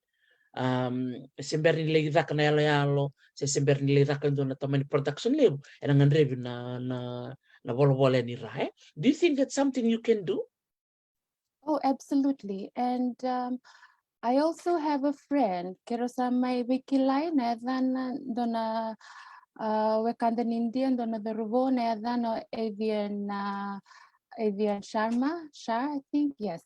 sember nila iraka na yalo se sember nila iraka ndo na tamani production level and ang revenue na vola ni rae. Do you think that's something you can do? Oh, absolutely. And I also have a friend, kero sa may wikilay na dan dona wekandan Indian dona veruvo na dan no avian Shah, I think, yes.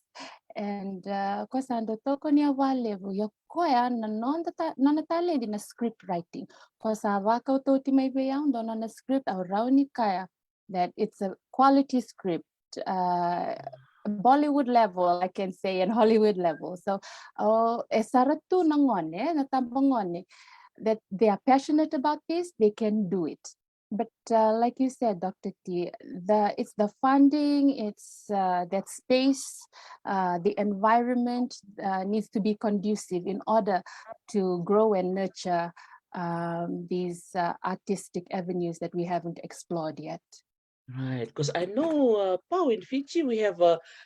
And kosando toko niya valevu yokoya na nona tale di na script writing. Kosa waka utoti may bayang dona na script au rauni kaya that it's a quality script. Bollywood level, I can say, and Hollywood level. So, esaratu nangone, natambangone, that they are passionate about this, they can do it. But like you said, Dr. T, it's the funding, it's that space, the environment needs to be conducive in order to grow and nurture these artistic avenues that we haven't explored yet. Right, because I know, Pau, in Fiji, we have,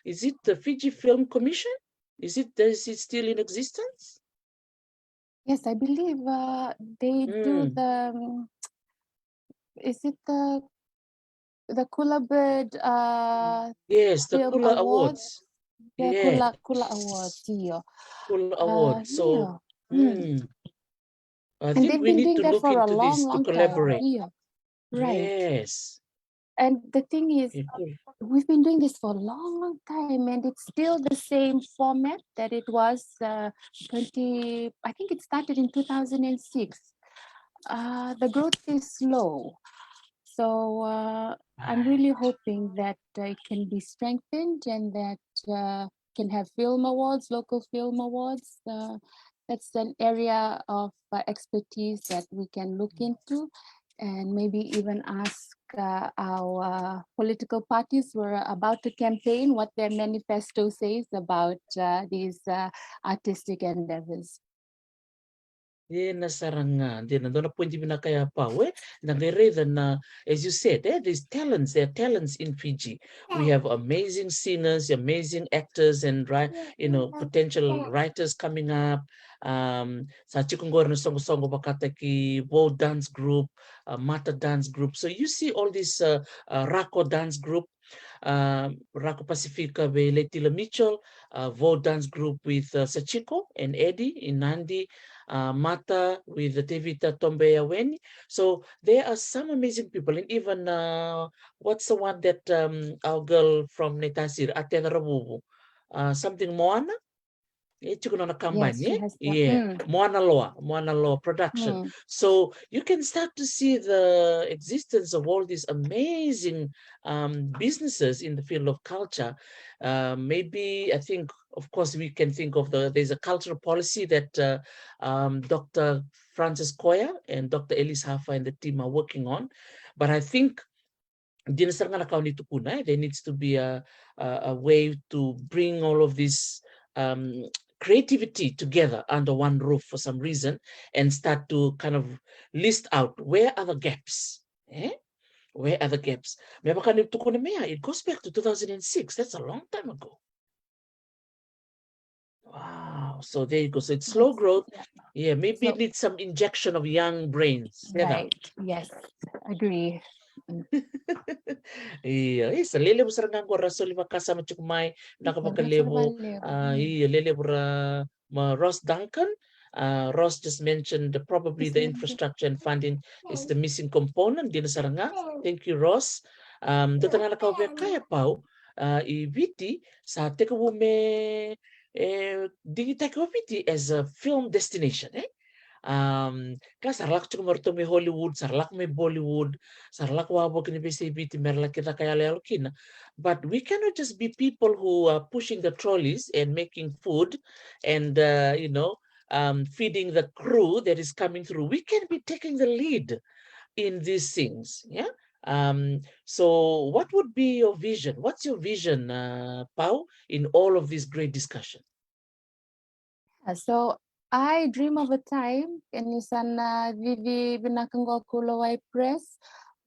is it the Fiji Film Commission? Is it still in existence? Yes, I believe they do the, is it the Kulabird yes, the Film Kula Awards? Awards. The Yeah, Kula Awards, yeah. Kula Awards. So, yeah. I And think they've we been need doing to that look for a into long, this to long time. collaborate. Yeah, right. Yes. And the thing is, Cool. we've been doing this for a long, long time, and it's still the same format that it was I think it started in 2006. The growth is slow. So I'm really hoping that it can be strengthened and that can have film awards, local film awards. That's an area of expertise that we can look into and maybe even ask our political parties who are about to campaign what their manifesto says about these artistic endeavors. Na saranga then na point na kaya pa we na as you said there's talents, there are talents in Fiji. We have amazing singers, amazing actors, and potential writers coming up. Sa chikungor na songo bakata ki wo dance group, mata dance group. So you see all this rako dance group, Rako Pacifica with Letila Mitchell, Vo dance group with Sachiko and Eddie in Nandi, Mata with the Tevita Tombeya Weni. So there are some amazing people, and even what's the one that our girl from Netasir, Atena Rabubu, something Moana? Yes, she has Moana Loa production. So you can start to see the existence of all these amazing businesses in the field of culture. Maybe I think, of course, we can think of there's a cultural policy that Dr. Francis Koya and Dr. Elise Hafa and the team are working on. But I think there needs to be a way to bring all of this creativity together under one roof for some reason and start to kind of list out where are the gaps. Where are the gaps? It goes back to 2006. That's a long time ago. Wow. So there you go. So it's slow growth. Yeah, maybe it needs some injection of young brains. Right. Yes, agree. Iya, isa lele busar nganggo raso lima kasama cukumai nakapakalevo. Iya, lele bura Ross Duncan. Ross just mentioned probably the infrastructure and funding is the missing component. Dina saranga. Thank you, Ross. Dotang anak kau kaya pau. Ibiti sa teka wume digita ko viti as a film destination. Ka sarlak chuko morto me Hollywood, sarlak me Bollywood, sarlak wabo kini BCBT merla kita kaya kina. But we cannot just be people who are pushing the trolleys and making food and feeding the crew that is coming through. We can be taking the lead in these things. Yeah. So what would be your vision? What's your vision, Pau, in all of this great discussion? So I dream of a time in sana vivi Vinaka Kulawai press.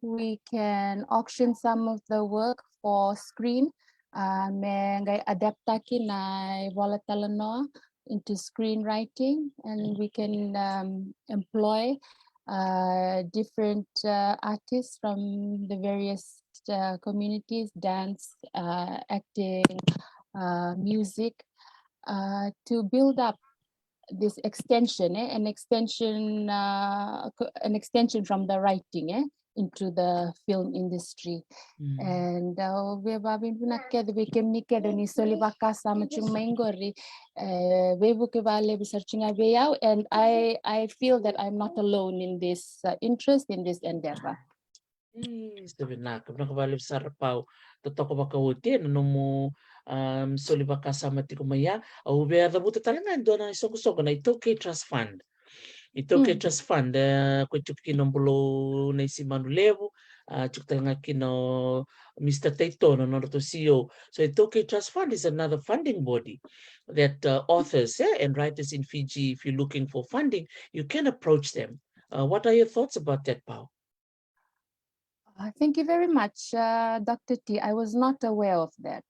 We can auction some of the work for screen. May adaptaki na vola Talanoa into screenwriting, and we can employ different artists from the various communities, dance, acting, music, to build up this extension, an extension from the writing into the film industry. And we have been we came niked ni soli vakasa machung maingori we book searching and I feel that I'm not alone in this interest in this endeavor. Vinaka vale sarapau Totoka vakauti no mo soli vakasa matiko maya au be ada buta talanga dona soko na itoke trust fund. Itoke trust fund ko tukino bulo na simanu levu tuktalanga kino Mr. Taitono no to CEO. So Itoke Trust Fund is another funding body that authors and writers in Fiji, if you're looking for funding, you can approach them. What are your thoughts about that, Pao? Thank you very much, Dr. T. I was not aware of that.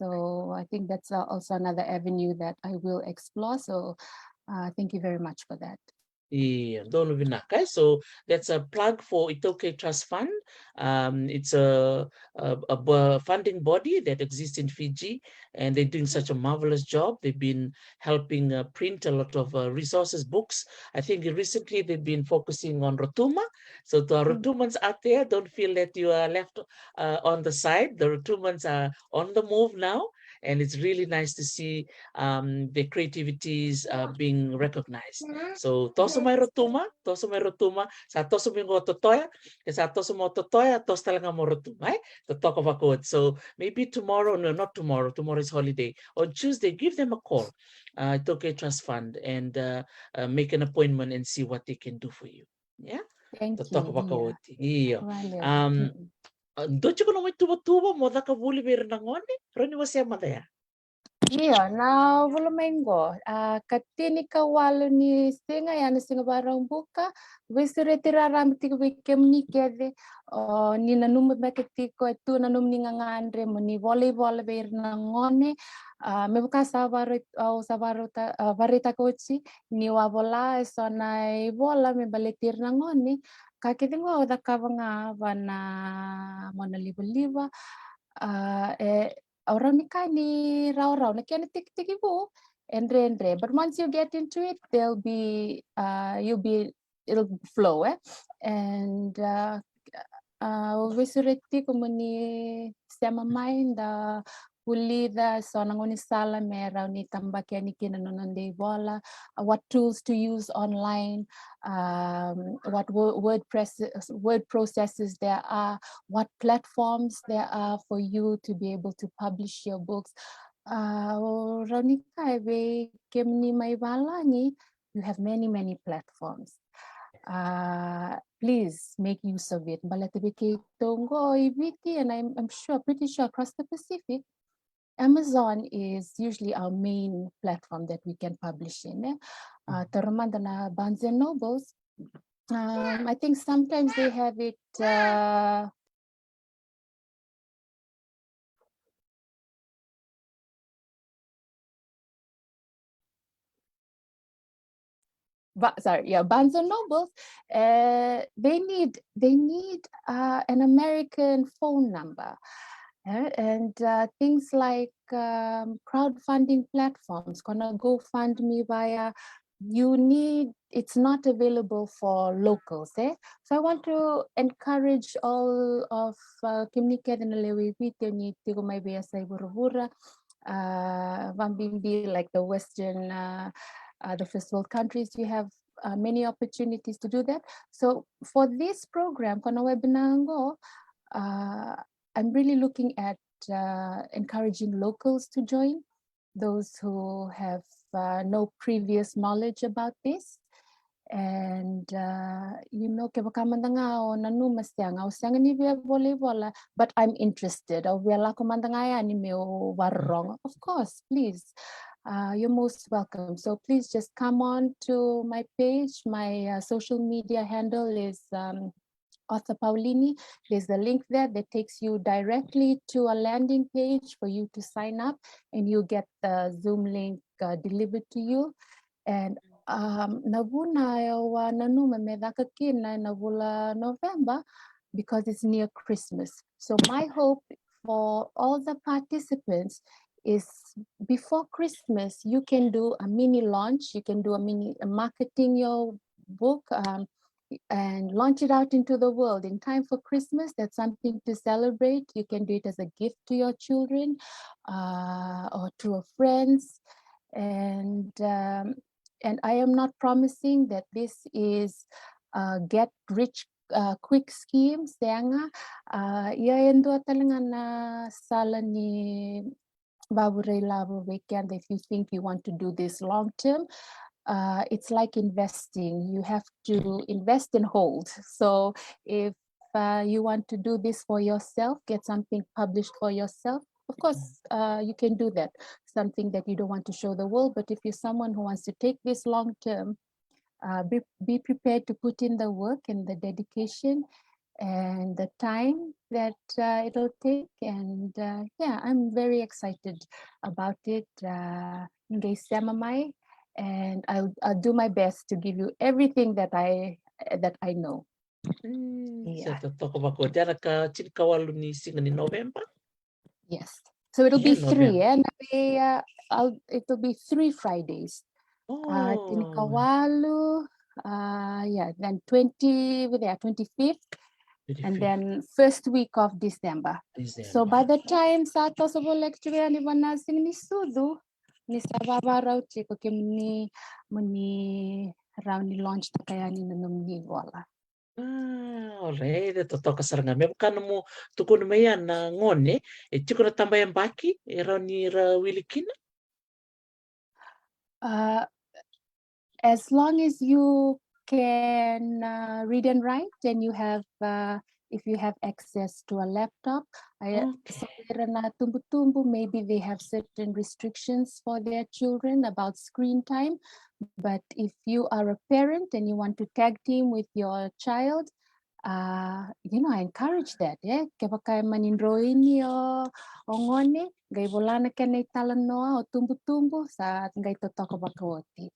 So I think that's also another avenue that I will explore. So thank you very much for that. Yeah, Dono Vinaka. So that's a plug for Itoke Trust Fund. It's a funding body that exists in Fiji, and they're doing such a marvelous job. They've been helping print a lot of resources, books. I think recently they've been focusing on Rotuma. So to our Rotumans out there, don't feel that you are left on the side. The Rotumans are on the move now, and it's really nice to see their creativities being recognized. So toso mai rotuma, sa toso mingo Totoya, sa toso mo Totoya, tos talaga mo rotuma, to talk about it. So maybe tomorrow, no, not tomorrow, tomorrow is holiday. On Tuesday, give them a call, Itoke Trust Fund, and make an appointment and see what they can do for you. Yeah? Thank To you. talk about it. Yeah. Valeu. Don't you know what tuba mo da ka vuli ver nangoni? Roni wasi madaya. Iya, na Volomengo, katini kawalo ni singa yani singa barang buka, wisire tiraram tiku wikem ni kede, ni nanum beketiko itu nanum ni ngangandre muni volleyball ber nangone, me buka sabar au sabar varita kochi ni wa vola sonai vola me baletir nangone, kakitingo da kavanga vana mona liba orang ni kan ni raw na kaya tik ibu endre but once you get into it it'll flow and visureti como ni sema mainda pulida so nangoni sala mera ni tambak ni kinanonde vola what tools to use online, what word processes there are, what platforms there are for you to be able to publish your books. Ranika kemni maivalani, you have many platforms. Please make use of it. And I'm pretty sure across the Pacific, Amazon is usually our main platform that we can publish in. Taramandana Barnes and Nobles, I think sometimes they have it. Barnes and Nobles. They need an American phone number. And things like crowdfunding platforms, gonna GoFundMe via, it's not available for locals. So I want to encourage all of Kimnika and Lewipiti to my BSI Burubura, Vambimbi, like the Western, the first world countries, you have many opportunities to do that. So for this program, Kona Webinango, I'm really looking at encouraging locals to join, those who have no previous knowledge about this. And but I'm interested. Of course, please. You're most welcome. So please just come on to my page. My social media handle is author Paulini. There's a link there that takes you directly to a landing page for you to sign up, and you get the Zoom link delivered to you. And nabuna wa nanuma medaka kina nabula November because it's near Christmas. So my hope for all the participants is before Christmas, you can do a mini launch, you can do a marketing your book and launch it out into the world in time for Christmas. That's something to celebrate. You can do it as a gift to your children or to your friends. And I am not promising that this is get rich quick schemes. Nga iayendo talaga na sala ni Baburay Labo Weekend. If you think you want to do this long term, it's like investing. You have to invest and hold. So if you want to do this for yourself, get something published for yourself, of course, you can do that. Something that you don't want to show the world, but if you're someone who wants to take this long term, be prepared to put in the work and the dedication and the time that it'll take. And yeah, I'm very excited about it. And I'll do my best to give you everything that I know. Sa Totoka wako dara ka chirikawalu ni singa ni November. Yes. So it'll be three, November. it'll be 3 Fridays. Tinikawalu, yeah, then 25th, and then first week of December. So by the time sa to sa lecture ni banasing ni sudu ni sa babaraw chiko kim ni muni round ni launch ta kaya ni nanum ni vola. Alright, Totoka saranga me kana mo tukun me yan na ngone e chiko na tambayan baki e raw ni ra wilikina. As long as you can read and write, and you have if you have access to a laptop, maybe they have certain restrictions for their children about screen time. But if you are a parent and you want to tag team with your child, I encourage that. Yeah, kapag manindroin niyo ongone, gay vola na kanay Talanoa o tumbu sa gay Totoka bakawoti.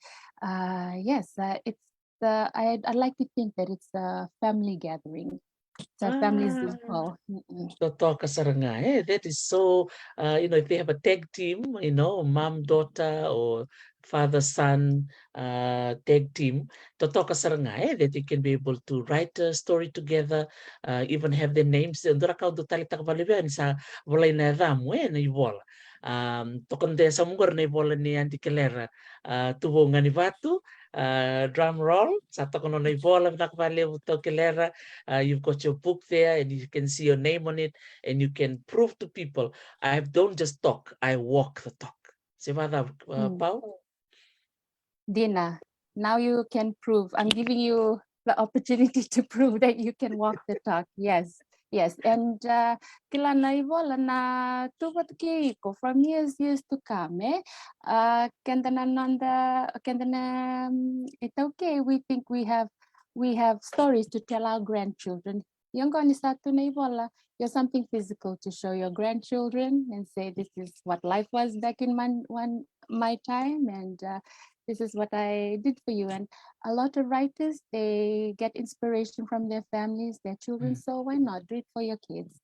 Yes, it's I'd like to think that it's a family gathering. It's a family Zoom call. Totoka saranga. That is so, if they have a tag team, mom, daughter, or father, son tag team, Totoka saranga, that you can be able to write a story together, even have their names. Ndora ka do tali takavalibe sa vola na ramu na ivola. Tokonde sa mungor na ivola ni Auntie Kelera tuvo ngani vatu. Drum roll, sa tokono na ivola vakalevu to Kelera. You've got your book there and you can see your name on it and you can prove to people, I don't just talk, I walk the talk. Sevada, Paul? Dina, now you can prove. I'm giving you the opportunity to prove that you can walk the talk. Yes. And kila na ivola na tuvat ko from years to come. It's okay. We think we have stories to tell our grandchildren. You're something physical to show your grandchildren and say this is what life was back in my time, and this is what I did for you. And a lot of writers, they get inspiration from their families, their children. So why not do it for your kids?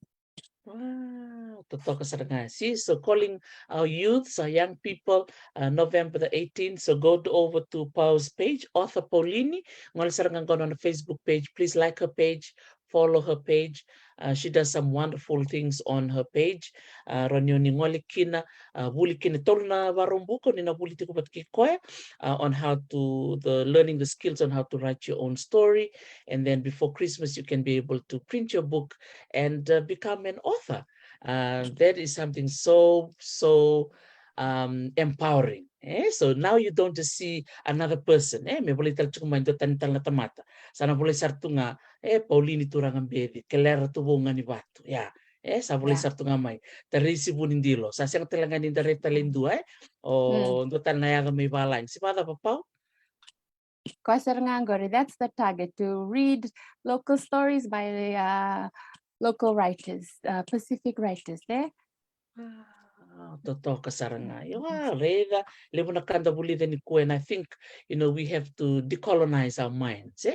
Wow, Totoka sarangasi. So calling our youths, our young people, November the 18th. So go over to Paul's page, author Paulini. Ngal sarangan on the Facebook page. Please like her page, follow her page. She does some wonderful things on her page. Ranyoni ngolikina, bulikina tolna varumbuko nina bulitiko patkikoya on how to learning the skills on how to write your own story. And then before Christmas, you can be able to print your book and become an author. That is something so empowering. So now you don't just see another person. Me boleh tal cuma itu tantal na tamata. Sana boleh sartu nga Paulini Turagabeci, kelera tuvo nga ni batu. Ya. Sa boleh sartu nga mai. Terisi bunindilo. Sa siyang talangan dari talindua o do tal na yaga may balain. Si pada papau? Kasarangangori, that's the target, to read local stories by local writers, Pacific writers there. Totoka saranga. Rega, lebuna kanda bulida ni ko, and I think, we have to decolonize our minds.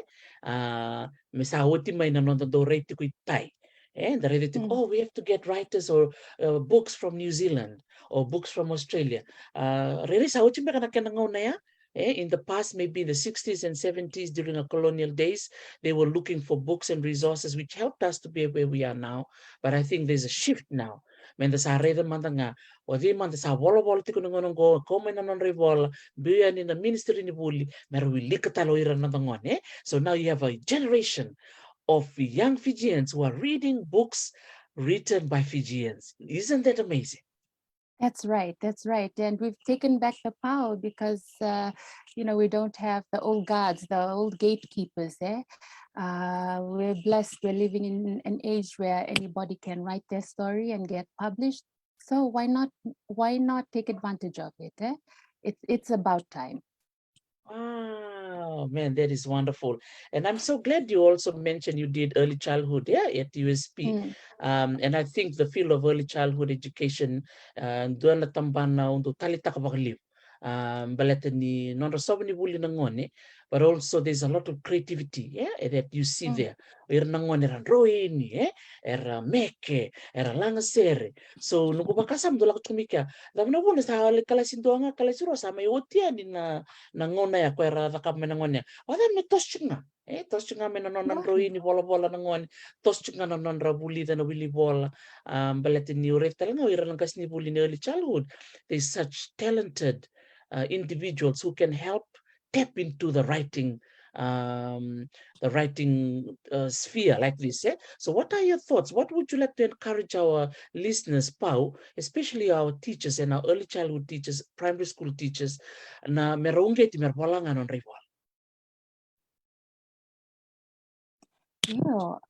Mesa hoti mai na nonda do reiti ko itai. And the ready to we have to get writers or books from New Zealand or books from Australia. Rere sa hoti mai kana kena ngona ya. In the past, maybe in the 60s and 70s, during our colonial days, they were looking for books and resources which helped us to be where we are now. But I think there's a shift now. Menda sa reda manda nga, wadi manda sa vola tiko ngonong go, kome na non revola, biya ni na ministry ni buli, meron wilikatalo ira na ngone. So now you have a generation of young Fijians who are reading books written by Fijians. Isn't that amazing? That's right. That's right. And we've taken back the power because, we don't have the old guards, the old gatekeepers. We're blessed. We're living in an age where anybody can write their story and get published. So why not take advantage of it? It's about time. Oh man, that is wonderful. And I'm so glad you also mentioned you did early childhood at USP. And I think the field of early childhood education, doon na tambana undo talita ka vakalevu. Baleta ni non rasob ni buli nangone, but also there's a lot of creativity that you see there. Ir nangone ran roini, era meke, era langasere. So nuko bakasam do tumika. Damna bune sa kala sindoanga kala siro sa may otia ni na nona ya ko era ka menangonya. Wala me toschunga. Toschunga me non roini vola nangone. Toschunga non rabuli na wili vola. Baleta ni ureta langa ira langas ni buli ni early childhood. There's such talented individuals who can help tap into the writing sphere like this. So what are your thoughts? What would you like to encourage our listeners, Pau, especially our teachers and our early childhood teachers, primary school teachers, na merongeti merpolangan on rival?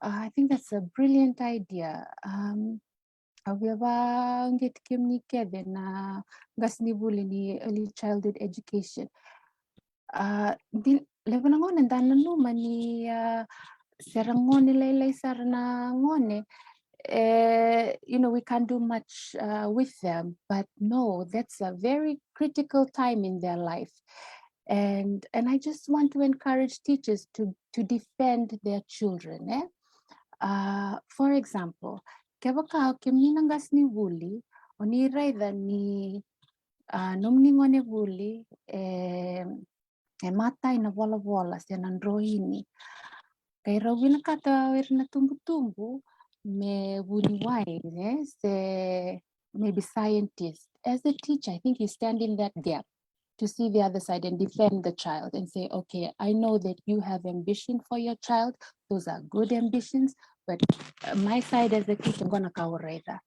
I think that's a brilliant idea. Awiawa ngeti kimni kede na gasnibuli ni early childhood education. Lebanangon and dananu mani serangone lele sarna ngone. We can't do much with them, but no, that's a very critical time in their life. And I just want to encourage teachers to defend their children. For example, kebaka kimninangas ni wuli, oni raida ni nomningone wuli, matai na vola siya nandroini. Kay rawin kata na tumbu me wuniwai, se maybe scientist. As a teacher, I think you stand in that gap to see the other side and defend the child and say, okay, I know that you have ambition for your child. Those are good ambitions, but my side as a teacher, I'm gonna cover that.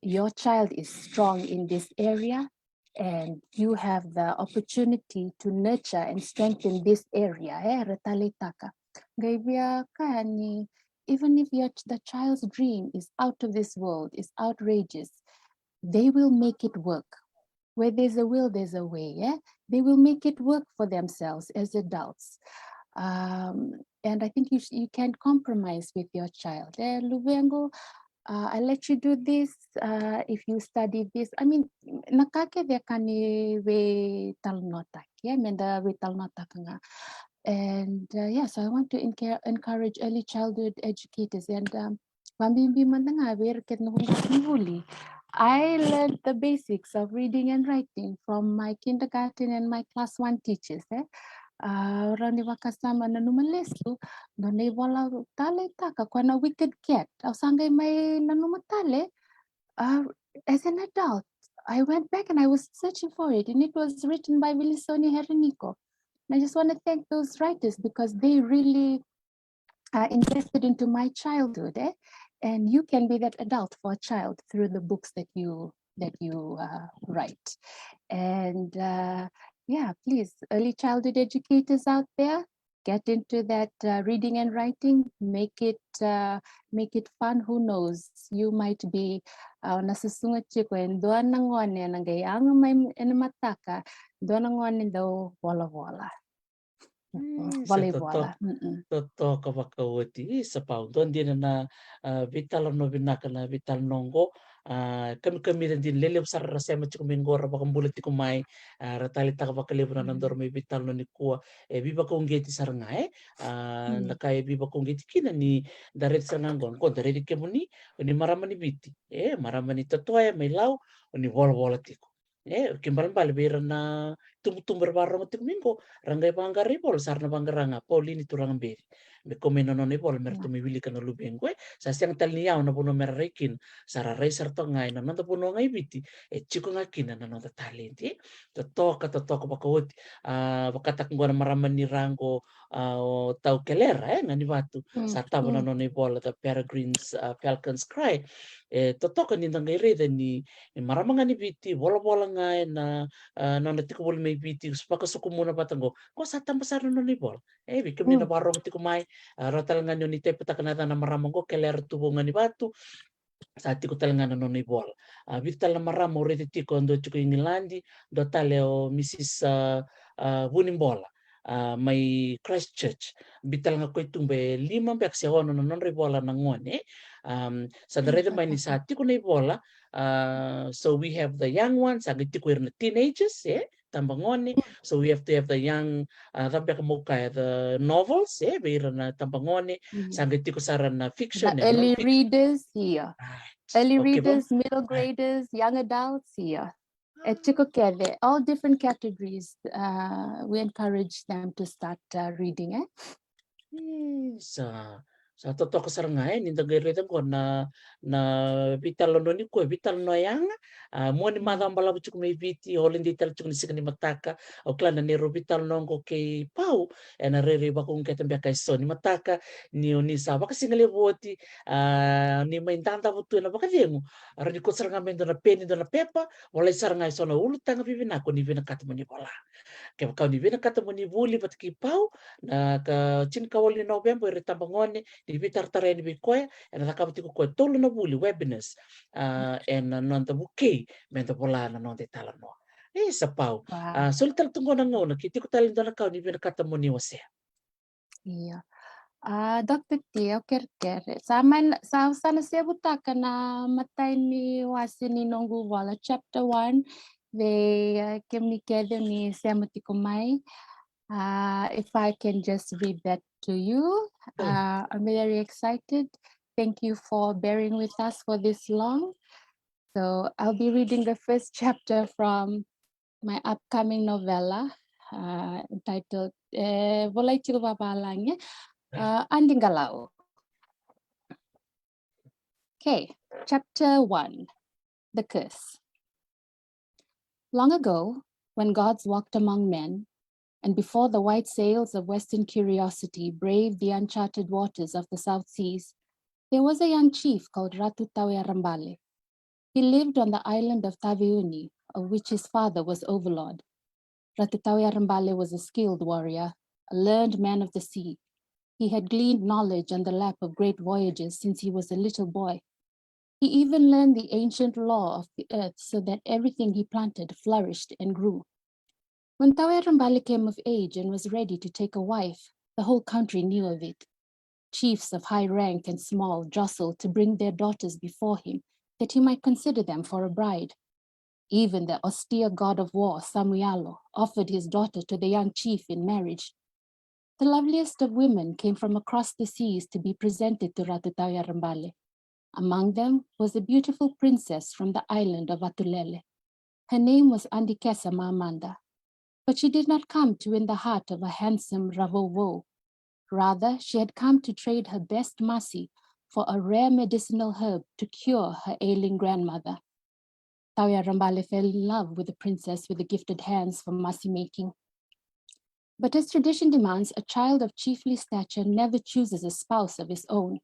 Your child is strong in this area and you have the opportunity to nurture and strengthen this area. Even if the child's dream is out of this world, is outrageous, they will make it work. Where there's a will, there's a way. They will make it work for themselves as adults. And I think you can't compromise with your child. Luvengo, I let you do this if you study this. I mean, nakake kani veitalanoa, menda veitalanoa nga. And so I want to encourage early childhood educators and I learned the basics of reading and writing from my kindergarten and my class 1 teachers. Rani wakasama na numalesu donde vola tale taka kwana wicked cat au sangay may nanumatale. As an adult, I went back and I was searching for it, and it was written by Vilisoni Herenico. And I just want to thank those writers because they really invested into my childhood. And you can be that adult for a child through the books that you write. And please, early childhood educators out there, get into that reading and writing. Make it fun. Who knows? You might be nasusungat chiko and doan nangone nangayang may mataka doan nangone daw vola. Sa vola. Totoka vakauti sa pau don din na veitalanoa Vinaka na veitalanoa kami din lele besar rasema chiku mingora bakambula tiku mai ratali taka vakalevu na nandor mai veitalanoa ni kua biba kongeti sarangai na kai biba kongeti kina ni dareti sarangangon ko dareti kemuni ni marama ni biti marama ni Totoya mai lau ni vola tiku kimbal beira na tumbu barbarong tiku minggo rangai bangari bol sarna bangaranga Paulini Turagabeci me komeno no bol merto mi wili kana lubengue sa siang talniao na puno merrekin sara rai sarto ngai na nanda puno ngai biti chiko ngakina na nanda talenti totoka bakawoti bakatak ngona marama ni rango tau kelera ngani batu sa taba na nona bol the peregrines falcons cry totoka ni ndangai reda ni marama ngani biti bola ngai na nona tiku bol mai biti spaka sukumuna batango ko sa tamba sara nona bol bikem ni na barong tiku mai rotal ngani ni te petakanata na marama go kelera tubo ngani batu sa tiku talangana nona bol vital na marama orete tiku ando tiku ingilandi do taleo Mrs Bunimbola mai Christchurch bital nga koy tumbe 5 pek se hono na non ribola na ngone sa darede mai ni sa tiku na bola so we have the young ones ag tiku irna teenagers tambangone so we have to have the young tambe ka mukay the novels beira na tambangone sa tiku saran na fiction The and early non-fiction readers here. Early readers, middle graders, young adults here. At Chikokede, all different categories. We encourage them to start reading. Sa totoka sarangai ni dagairetan ko na veitalanoa ni ko veitalanoa yanga mo ni mada bala bujuk mai viti holin di tel chukni sikani mataka o klana ni ro veitalanoa ko ke pau ena rere ba ko ngeta mbeka so ni mataka ni oni sa ba kasingale voti ni mai tanta vutu na ba kadengu ara ni ko saranga mendo na peni do na pepa wala sarangai so na ulu tanga Vinaka ni Vinaka moni bola ke kau ni Vinaka moni vuli bat ki pau na ka chin kawali November re tambangone di vitartare ni bikoya ena nakabati ko tolo na vuli webinars ena nonta buke mento bola na nonte talanoa sa pau sul tal tungo na ngona kiti ko talin do na kau ni Vinaka moni wase iya Dr. Tio kerker sa sana siya butaka na matai ni wasi ni nongu wala chapter 1 they kemnikede ni siya kumai. If I can just read that to you, I'm very excited. Thank you for bearing with us for this long. So I'll be reading the first chapter from my upcoming novella entitled Vola Anding Galau. Okay, chapter 1, The Curse. Long ago, when gods walked among men, and before the white sails of Western curiosity braved the uncharted waters of the South Seas, there was a young chief called Totoya Rambale. He lived on the island of Taveuni, of which his father was overlord. Totoya Rambale was a skilled warrior, a learned man of the sea. He had gleaned knowledge on the lap of great voyages since he was a little boy. He even learned the ancient law of the earth so that everything he planted flourished and grew. When Totoya Rambale came of age and was ready to take a wife, the whole country knew of it. Chiefs of high rank and small jostled to bring their daughters before him, that he might consider them for a bride. Even the austere god of war, Samuialo, offered his daughter to the young chief in marriage. The loveliest of women came from across the seas to be presented to Totoya Rambale. Among them was a beautiful princess from the island of Atulele. Her name was Andikesa Maamanda. But she did not come to win the heart of a handsome Ravovo. Rather, she had come to trade her best masi for a rare medicinal herb to cure her ailing grandmother. Totoya Rambale fell in love with the princess with the gifted hands for masi making. But as tradition demands, a child of chiefly stature never chooses a spouse of his own.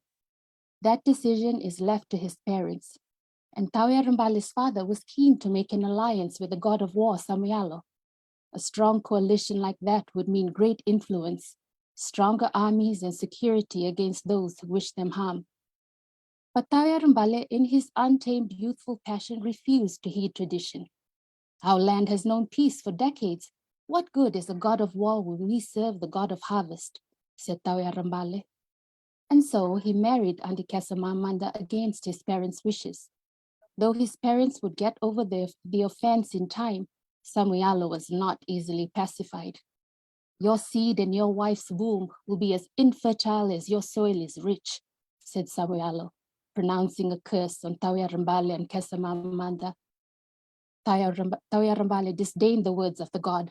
That decision is left to his parents. And Totoya Rambale's father was keen to make an alliance with the god of war, Samuialo. A strong coalition like that would mean great influence, stronger armies and security against those who wish them harm. But Totoya Rambale, in his untamed youthful passion, refused to heed tradition. Our land has known peace for decades, What good is a god of war when we serve the god of harvest? Said Totoya Rambale. And so he married Andikesama against his parents' wishes. Though his parents would get over the offense in time, Samuelo was not easily pacified. Your seed and your wife's womb will be as infertile as your soil is rich, said Samuelo, pronouncing a curse on Totoya Rambale and Kesamamanda. Totoya Rambale disdained the words of the god.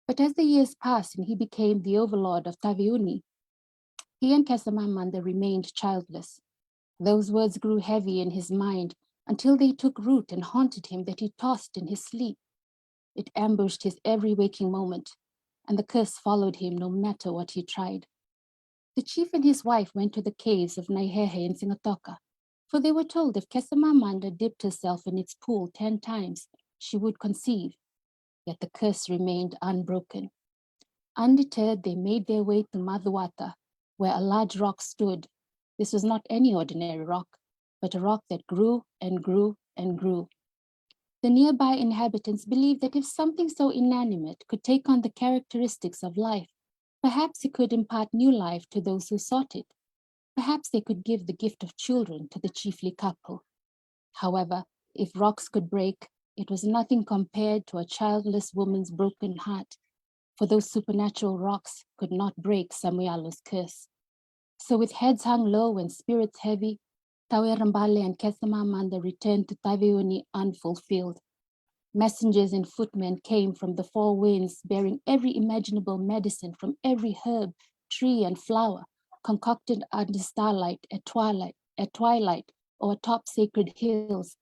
But as the years passed and he became the overlord of Taveuni, he and Kesamamanda remained childless. Those words grew heavy in his mind until they took root and haunted him that he tossed in his sleep. It ambushed his every waking moment, and the curse followed him no matter what he tried. The chief and his wife went to the caves of Naihehe in Sigatoka, for they were told if Kesamamanda dipped herself in its pool 10 times, she would conceive. Yet the curse remained unbroken. Undeterred, they made their way to Madhuwata, where a large rock stood. This was not any ordinary rock, but a rock that grew and grew and grew. The nearby inhabitants believed that if something so inanimate could take on the characteristics of life, perhaps it could impart new life to those who sought it. Perhaps they could give the gift of children to the chiefly couple. However, if rocks could break, it was nothing compared to a childless woman's broken heart, for those supernatural rocks could not break Samuelo's curse. So with heads hung low and spirits heavy, Totoya Rambale and Kesamamanda returned to Taveuni unfulfilled. Messengers and footmen came from the 4 winds bearing every imaginable medicine from every herb, tree, and flower, concocted under starlight at twilight, or atop sacred hills,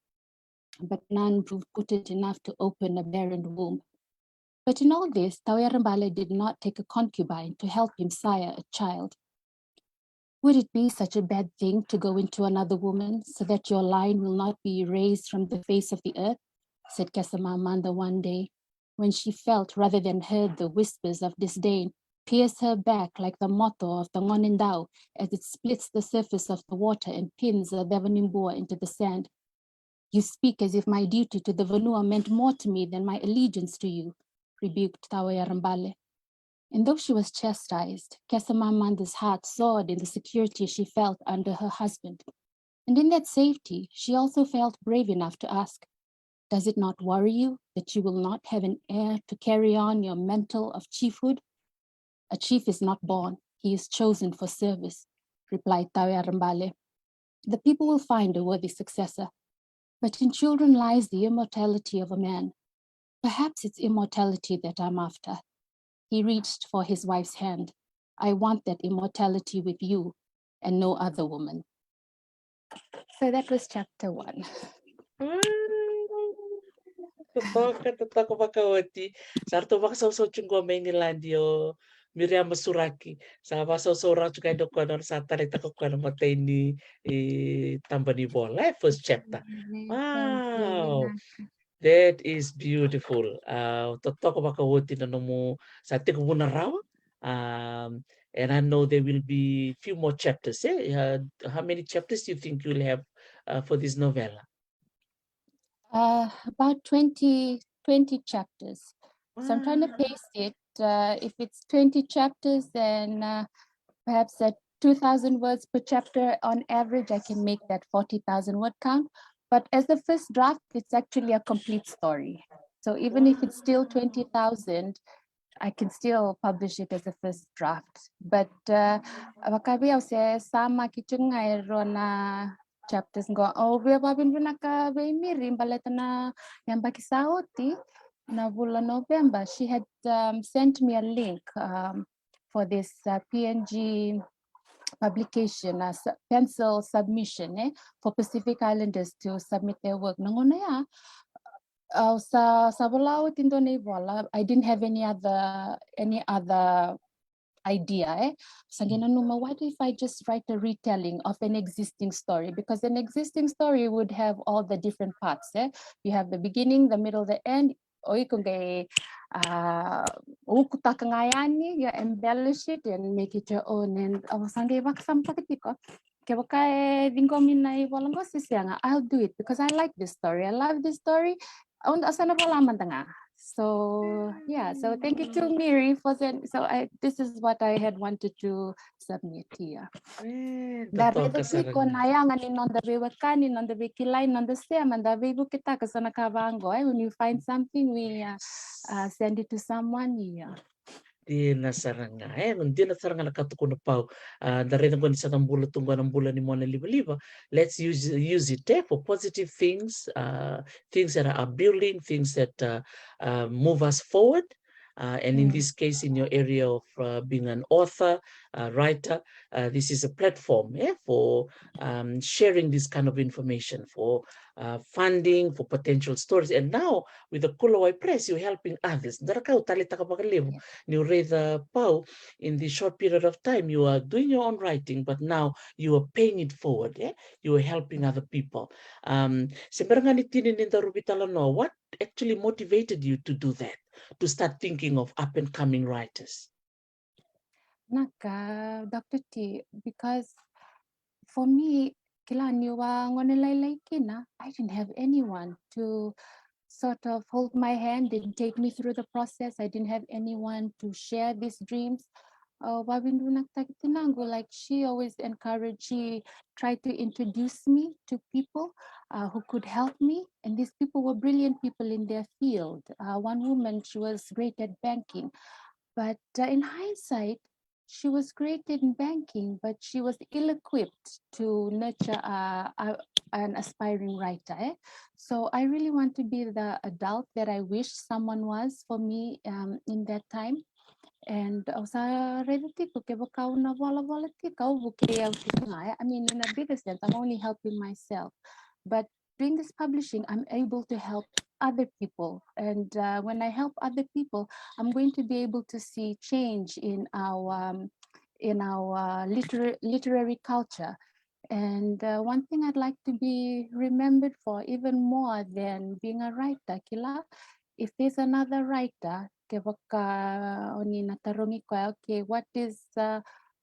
but none proved potent enough to open a barren womb. But in all this, Totoya Rambale did not take a concubine to help him sire a child. Would it be such a bad thing to go into another woman so that your line will not be erased from the face of the earth? Said Kesamamanda one day, when she felt rather than heard the whispers of disdain pierce her back like the motto of the ngonindao as it splits the surface of the water and pins a Devonimbua into the sand. You speak as if my duty to the Vanua meant more to me than my allegiance to you, rebuked Totoya Rambale. And though she was chastised, Kesamamanda's heart soared in the security she felt under her husband. And in that safety, she also felt brave enough to ask, does it not worry you that you will not have an heir to carry on your mantle of chiefhood? A chief is not born, he is chosen for service, replied Totoya Rambale. The people will find a worthy successor. But in children lies the immortality of a man. Perhaps it's immortality that I'm after. He reached for his wife's hand. I want that immortality with you and no other woman. So that was chapter 1. Totoka vakaoti. Sarto vakasauso chungo mengilandio Miriam Suraki. Sa vasauso ratu kai dokona sa tare takokana matai ni tambani vola. First chapter. Wow. That is beautiful. Totoka vakaoti na nomo sa tiko rawa. And I know there will be few more chapters. How many chapters do you think you'll have for this novella? About 20 chapters. So I'm trying to pace it. If it's 20 chapters, then perhaps at 2,000 words per chapter on average, I can make that 40,000 word count. But as the first draft, it's actually a complete story. So even if it's still 20,000, I can still publish it as a first draft. But wakabi say sama kichunga rona chapters go we babin Vinaka we miri baletana yang bakisauti na vula November. She had sent me a link for this PNG publication, pencil submission for Pacific Islanders to submit their work. Nangona ya sa Bulaut vola, I didn't have any other idea. So what if I just write a retelling of an existing story? Because an existing story would have all the different parts. You have the beginning, the middle, the end. You embellish it and make it your own. And I'll do it because I like this story. I love this story. So yeah, so thank you to Miri for that. So this is what I had wanted to submit here. David ko nayangan in on the veiwakani, on the veikilai, on the stem, and the veivu kita kasana kavango. When you find something, we send it to someone here. Dina saranga dina saranga na katukuna pau darena ngoni sa tambula tungwa ng bula ni mona liba. Let's use it for positive things, things that are building, things that move us forward. And in this case, in your area of being an author, writer, this is a platform for sharing this kind of information, for funding, for potential stories. And now with the Kulawai Press, you're helping others. You read the Pau in the short period of time, you are doing your own writing, but now you are paying it forward. You are helping other people. What actually motivated you to do that, to start thinking of up and coming writers? Naka, Dr. T, because for me, I didn't have anyone to sort of hold my hand and take me through the process. I didn't have anyone to share these dreams. Like she always encouraged, she tried to introduce me to people who could help me. And these people were brilliant people in their field. One woman, she was great at banking. But in hindsight, she was great in banking, but she was ill-equipped to nurture an aspiring writer. So I really want to be the adult that I wish someone was for me in that time. And I mean, in a bigger sense, I'm only helping myself. But doing this publishing, I'm able to help other people. And when I help other people, I'm going to be able to see change in our literary culture. And one thing I'd like to be remembered for, even more than being a writer, Kila, if there's another writer, okay, what is,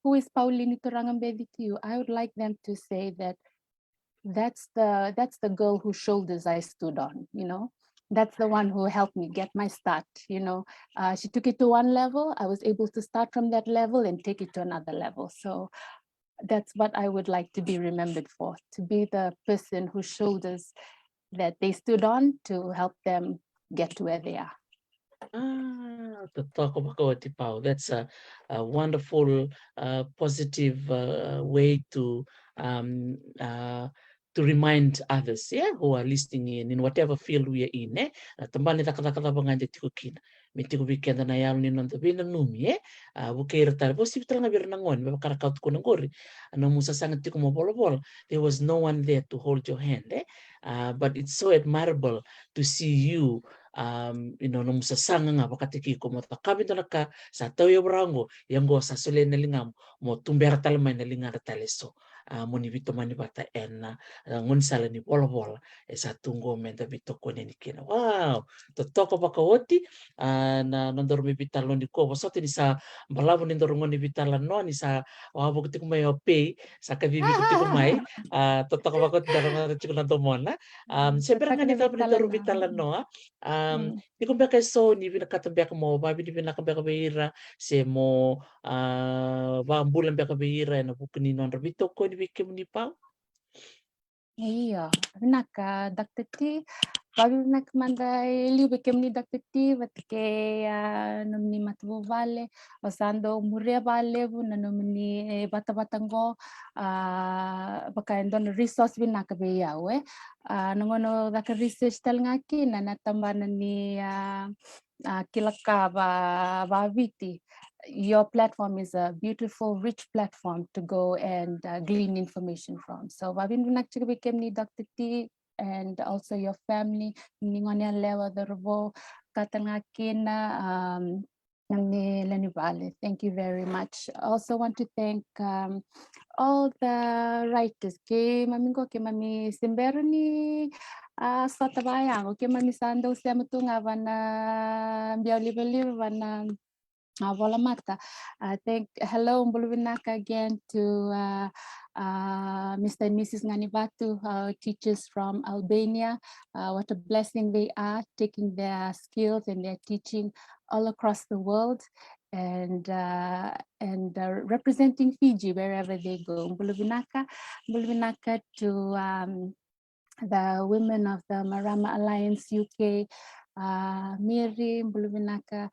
who is Paulini Turagabeci to you? I would like them to say that that's the girl whose shoulders I stood on, that's the one who helped me get my start, she took it to one level, I was able to start from that level and take it to another level. So that's what I would like to be remembered for, to be the person whose shoulders that they stood on to help them get to where they are. That's a wonderful, positive way to remind others, who are listening in whatever field we are in. Tambani mitiku weekend na yalo ni nonta bina numi bukaira tala po sipitra na birna ngon me karakau ko ngori ano musa sangat tiku mo bol there was no one there to hold your hand but it's so admirable to see you no musa sanga nga bakatiki ko mo takabito naka sa tayo brango yang go sa sule na lingam mo tumbera talmay na lingar taleso moni vito mani bata en ngon sala ni bola sa tunggo menta vito ko ni kina wow Totoka pakawoti na nandormi vitaloni ko wasoti ni sa balabu ni ndorongoni vitalanoa ni sa wabo kitiku may opay sa kabibi kitiku may Totoka pakawoti darong chikuna tomona siyempre nga ni tapos ni ndorong vitalanoa di ko ba so ni vinakatambyak mo babi ni vinakambyak beira se mo bulan byak beira na bukuni non rabito ko ni bikim ni pa Iya, Vinaka, Dr. T, babi Vinaka mandai liu bikim ni Dr. T, vatike nomni matu vale, osando muria vale bu na nomni bata-batango baka endon resource Vinaka beya we, nongono daka research tal ngaki na natambana ni kilaka ba viti. Your platform is a beautiful, rich platform to go and glean information from. So, Babin Vinaka became ni Dr. T and also your family, Ningonia Lewa, the Robo, Katangakina, Lenivale. Thank you very much. I also want to thank all the writers. Ke mamingo ke mami simbero ni Sotabayang, ke mami sando siya mutunga vana biao liba vana Vola mata. Hello, Vinaka again to Mr. and Mrs. Nganivatu, teachers from Albania. What a blessing they are, taking their skills and their teaching all across the world and representing Fiji wherever they go. Vinaka to the women of the Marama Alliance UK, Miri, Vinaka,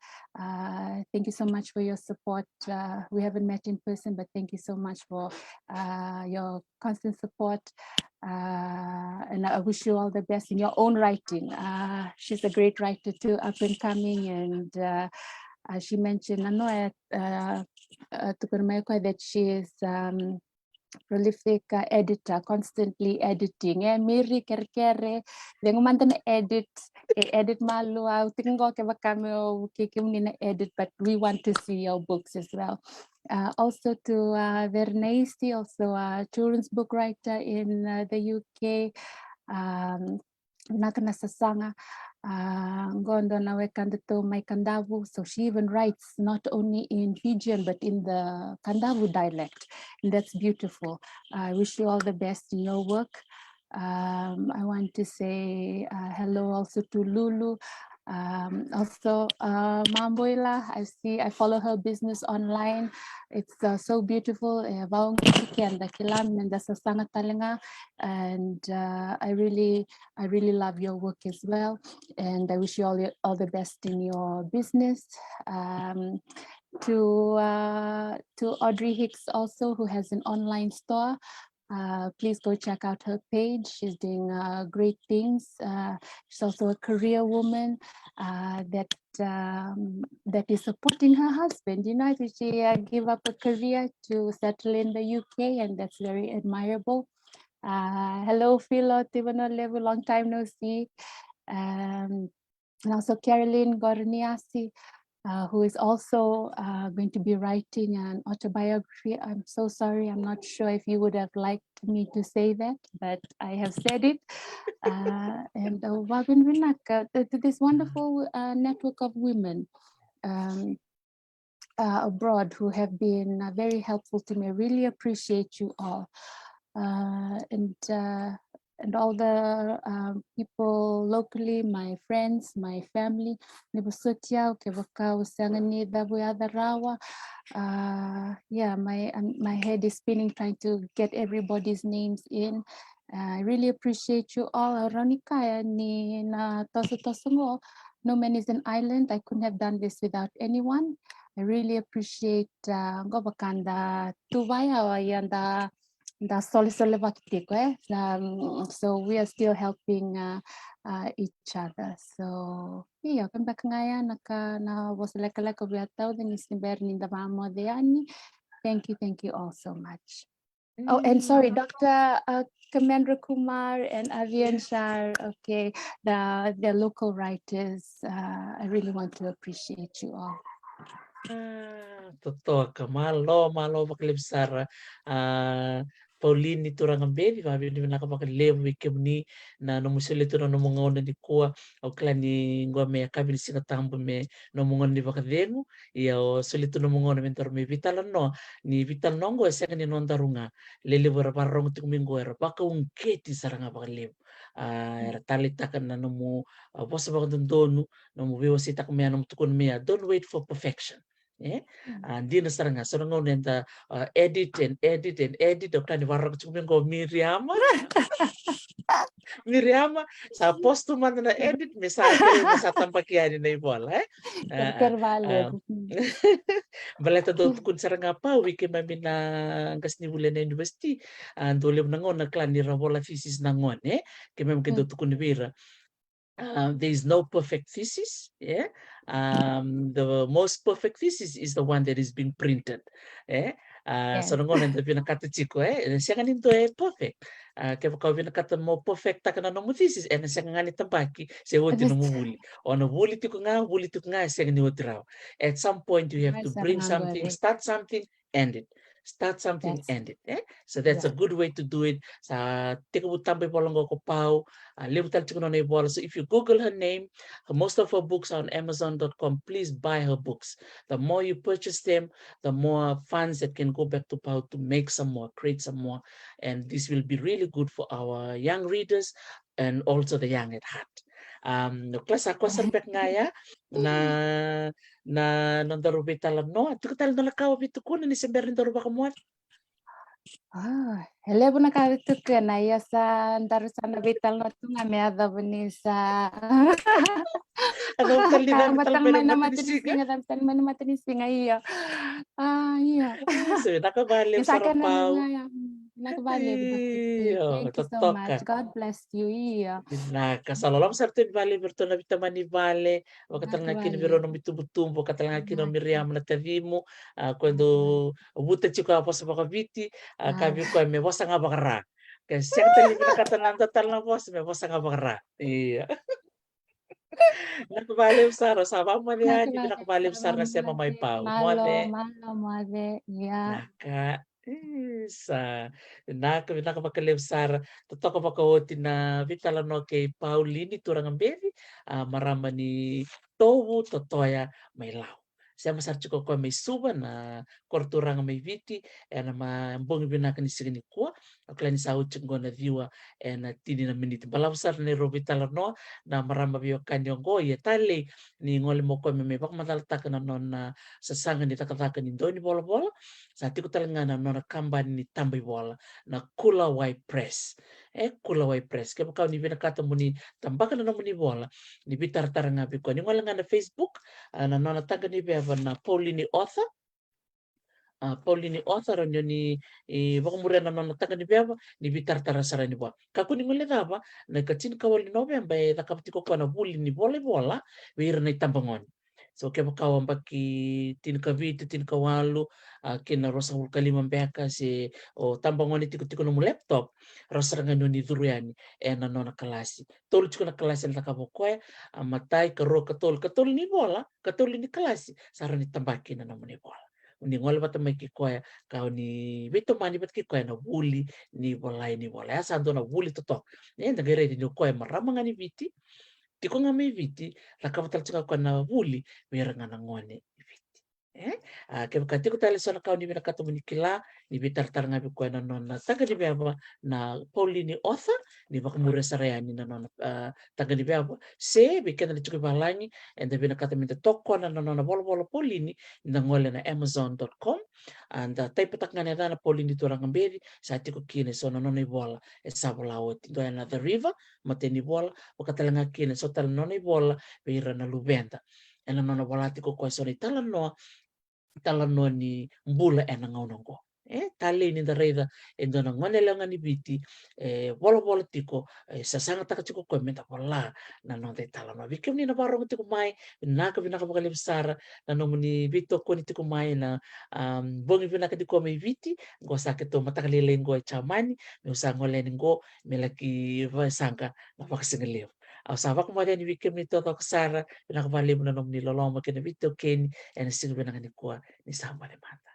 thank you so much for your support. We haven't met in person, but thank you so much for your constant support. And I wish you all the best in your own writing. She's a great writer too, up and coming, and she mentioned Nanoa that she is prolific editor, constantly editing. Miri kerkere, dengo mantan edit malu au tinggo ke bakame ke na edit, but we want to see your books as well. Also to Vernesi, also a children's book writer in the UK. Vinaka Sasanga. Ngondo nawekanda to my Kandavu. So she even writes not only in Fijian, but in the Kandavu dialect. And that's beautiful. I wish you all the best in your work. I want to say hello also to Lulu. Also Mamboila, I follow her business online. It's so beautiful. And I really love your work as well. And I wish you all the best in your business. To Audrey Hicks also, who has an online store. Please go check out her page. She's doing great things. She's also a career woman that is supporting her husband. You know, she gave up a career to settle in the UK, and that's very admirable. Hello, Philo, Tivano Level, long time no see. And also Caroline Gorniasi, who is also going to be writing an autobiography. I'm so sorry, I'm not sure if you would have liked me to say that, but I have said it. And Wagan Vinaka, this wonderful network of women abroad who have been very helpful to me. I really appreciate you all. And all the people locally, my friends, my family, yeah, my head is spinning trying to get everybody's names in. I really appreciate you all. Ronika ni na toso no man is an island. I couldn't have done this without anyone. I really appreciate Gobakanda Tuvaya yanda. So we are still helping each other. So yeah, kan bakangaya na wasaleka biataw din isniber ni damamo deani. Thank you all so much. Oh, and sorry, Dr. Kamendra Kumar and Avian Shar, okay, the local writers. I really want to appreciate you all. Totoka, malo vakalevu sara. Paulini Turagabeci, Vinaka vakalevu ikemni na no musele to no mongona di koa o klani ngome kabili Sigatoka me no mongona di vakalevu ia o sole to no mongona mentor me veitalanoa ni veitalanoa ngo seka ni nondarunga lele bora parong tu minggu era baka ungketi saranga vakalevu era tali taka na no mo posa bakadondonu no mo veiwasei taka me no tukon me don't wait for perfection. Dina saranga saranga nenda edit and edit okani warok chumengo Miriama sa posto manda na edit me sa kere me sa tampakiani na ibola baleta do kun saranga pa wiki mamina gas ni bulan university dole nangona klani vola thesis nangon ke mem ke do tukun vira. There is no perfect thesis. Yeah, the most perfect thesis is the one that is being printed. So ngon ento pinakata chiko siya ganito perfect. Kaya kau pinakata mo perfect taka na no thesis siya ngani tambaki siya woti no muli. Ono wuli tiko nga siya ngani woti raw. At some point you have to bring something, start something, end it. Start something, That's end it. So that's a good way to do it. Sa tika butambe polongo ko pau, limutal chikuno na bola. So if you Google her name, most of her books are on Amazon.com. Please buy her books. The more you purchase them, the more funds that can go back to Pau to make some more, create some more. And this will be really good for our young readers and also the young at heart. No klasa ko sa pek ngaya na nandaro veitalanoa. Tuko talanoa ka bitu ko ni sember ndaro ba kamuat. Hele na karitu na iya sa ndaro sana veitalanoa tu ngameada bunisa. Ano tali na Batang vital may pero naman matisiga. tinisinga, batang may naman tinisinga iya. Iya. So nakabali Isa sa ka na Pau. nga, nakabali. Thank you so Totoka. much. God bless you. Iya. Vinaka. Salolong sartin vale virto na vitamani vale. Wakatalanga kini viro no mitubutumbo. Wakatalanga kini no miriam na tavimu. Quando buta chico apos bakaviti. Kabi ko me bosa nga bakara. Kasi siya tali pinakatananda talang boss me bosa nga bakara. Iya. Nakabali usara sa mama niya. Hindi nakabali usara na siya mamay pao. Malo, iya. Naka. Sa Vinaka vakalevu sara Totoka vakahoti na veitalanoa kay Paulini Turagabeci Marama ni Tovu Totoya neirau. Siya masarchiko ko may suba na korturanga may viti na mambongi Vinaka ni sigini kuwa aklani sa uchingo na viwa na tini na miniti balawsar ni ro veitalanoa na Marama biyo kanyo ye tali ni ngole mo ko me bakmataltaka na nona sasanga ni takataka ni doni bola sa tiku talanga na nona kambani ni tambai bola na Kulawai press. Kulawai press. Kaya kau ni Vinaka muni tambaka na muni bola ni bitar taranga biko ni ngole na Facebook na nona taga ni beva na Paulini author. Paulini author nyo ni bakumura na nona taga ni beva ni bitar tarasara ni bola. Kaku ni ngole ba na kachin kawali November nakapatiko ko na buli ni bola wira na itambangon. So kaya kau baki tin kavitu tin kawalu kina rosa kalima beka si o tambangon ni tiko no laptop rosa nga ni duruyani na nona kalasi. Tolu chiko na kalasi na kabokoya matai katol ni bola katol ni kalasi sara ni tambaki na namuni bola. Ni ngole bata mai kikoya kau ni bito mani bat kikoya na buli ni bola ya santo na buli totok. Ngere ni koya marama nga ni viti tiko nga may viti lakabatal chika ko na buli mera nga nangone viti. Kaya katiko tali sa nakao ni Vinaka ni kila ni bitar-tar nga ko na nona taga ni beba na Paulini author ni bakamura sarayani na nona taga ni beba se bikin na chiko balangi and the Vinaka minta toko na nona bola Paulini na ngole na Amazon.com and tay patak nga na Paulini Turagabeci sa tiko kine so na nona bola sabolaot do na the river mateni bola wakatalanga kine so Talanoa bola beira na lubenta na nona bola tiko ko so ni Talanoa ni bula na ngaunongo. Tali ni dareda na ngonelanga ni biti bola tiko sasanga taka chiko ko menta bola na nonde Talanoa bikim ni na barong tiko mai Vinaka vakalevu sara na nomuni bito ko ni tiko mai na bongi Vinaka tiko mai viti go saketo matakalele ngo chamani me usango lengo melaki vasanga na vakasingelevu. Sawa kemudian bikim ni Totoka sara Vinaka vakalevu na nomuni loloma kena bito keni ena singo Vinaka ni kuwa ni samba le mata.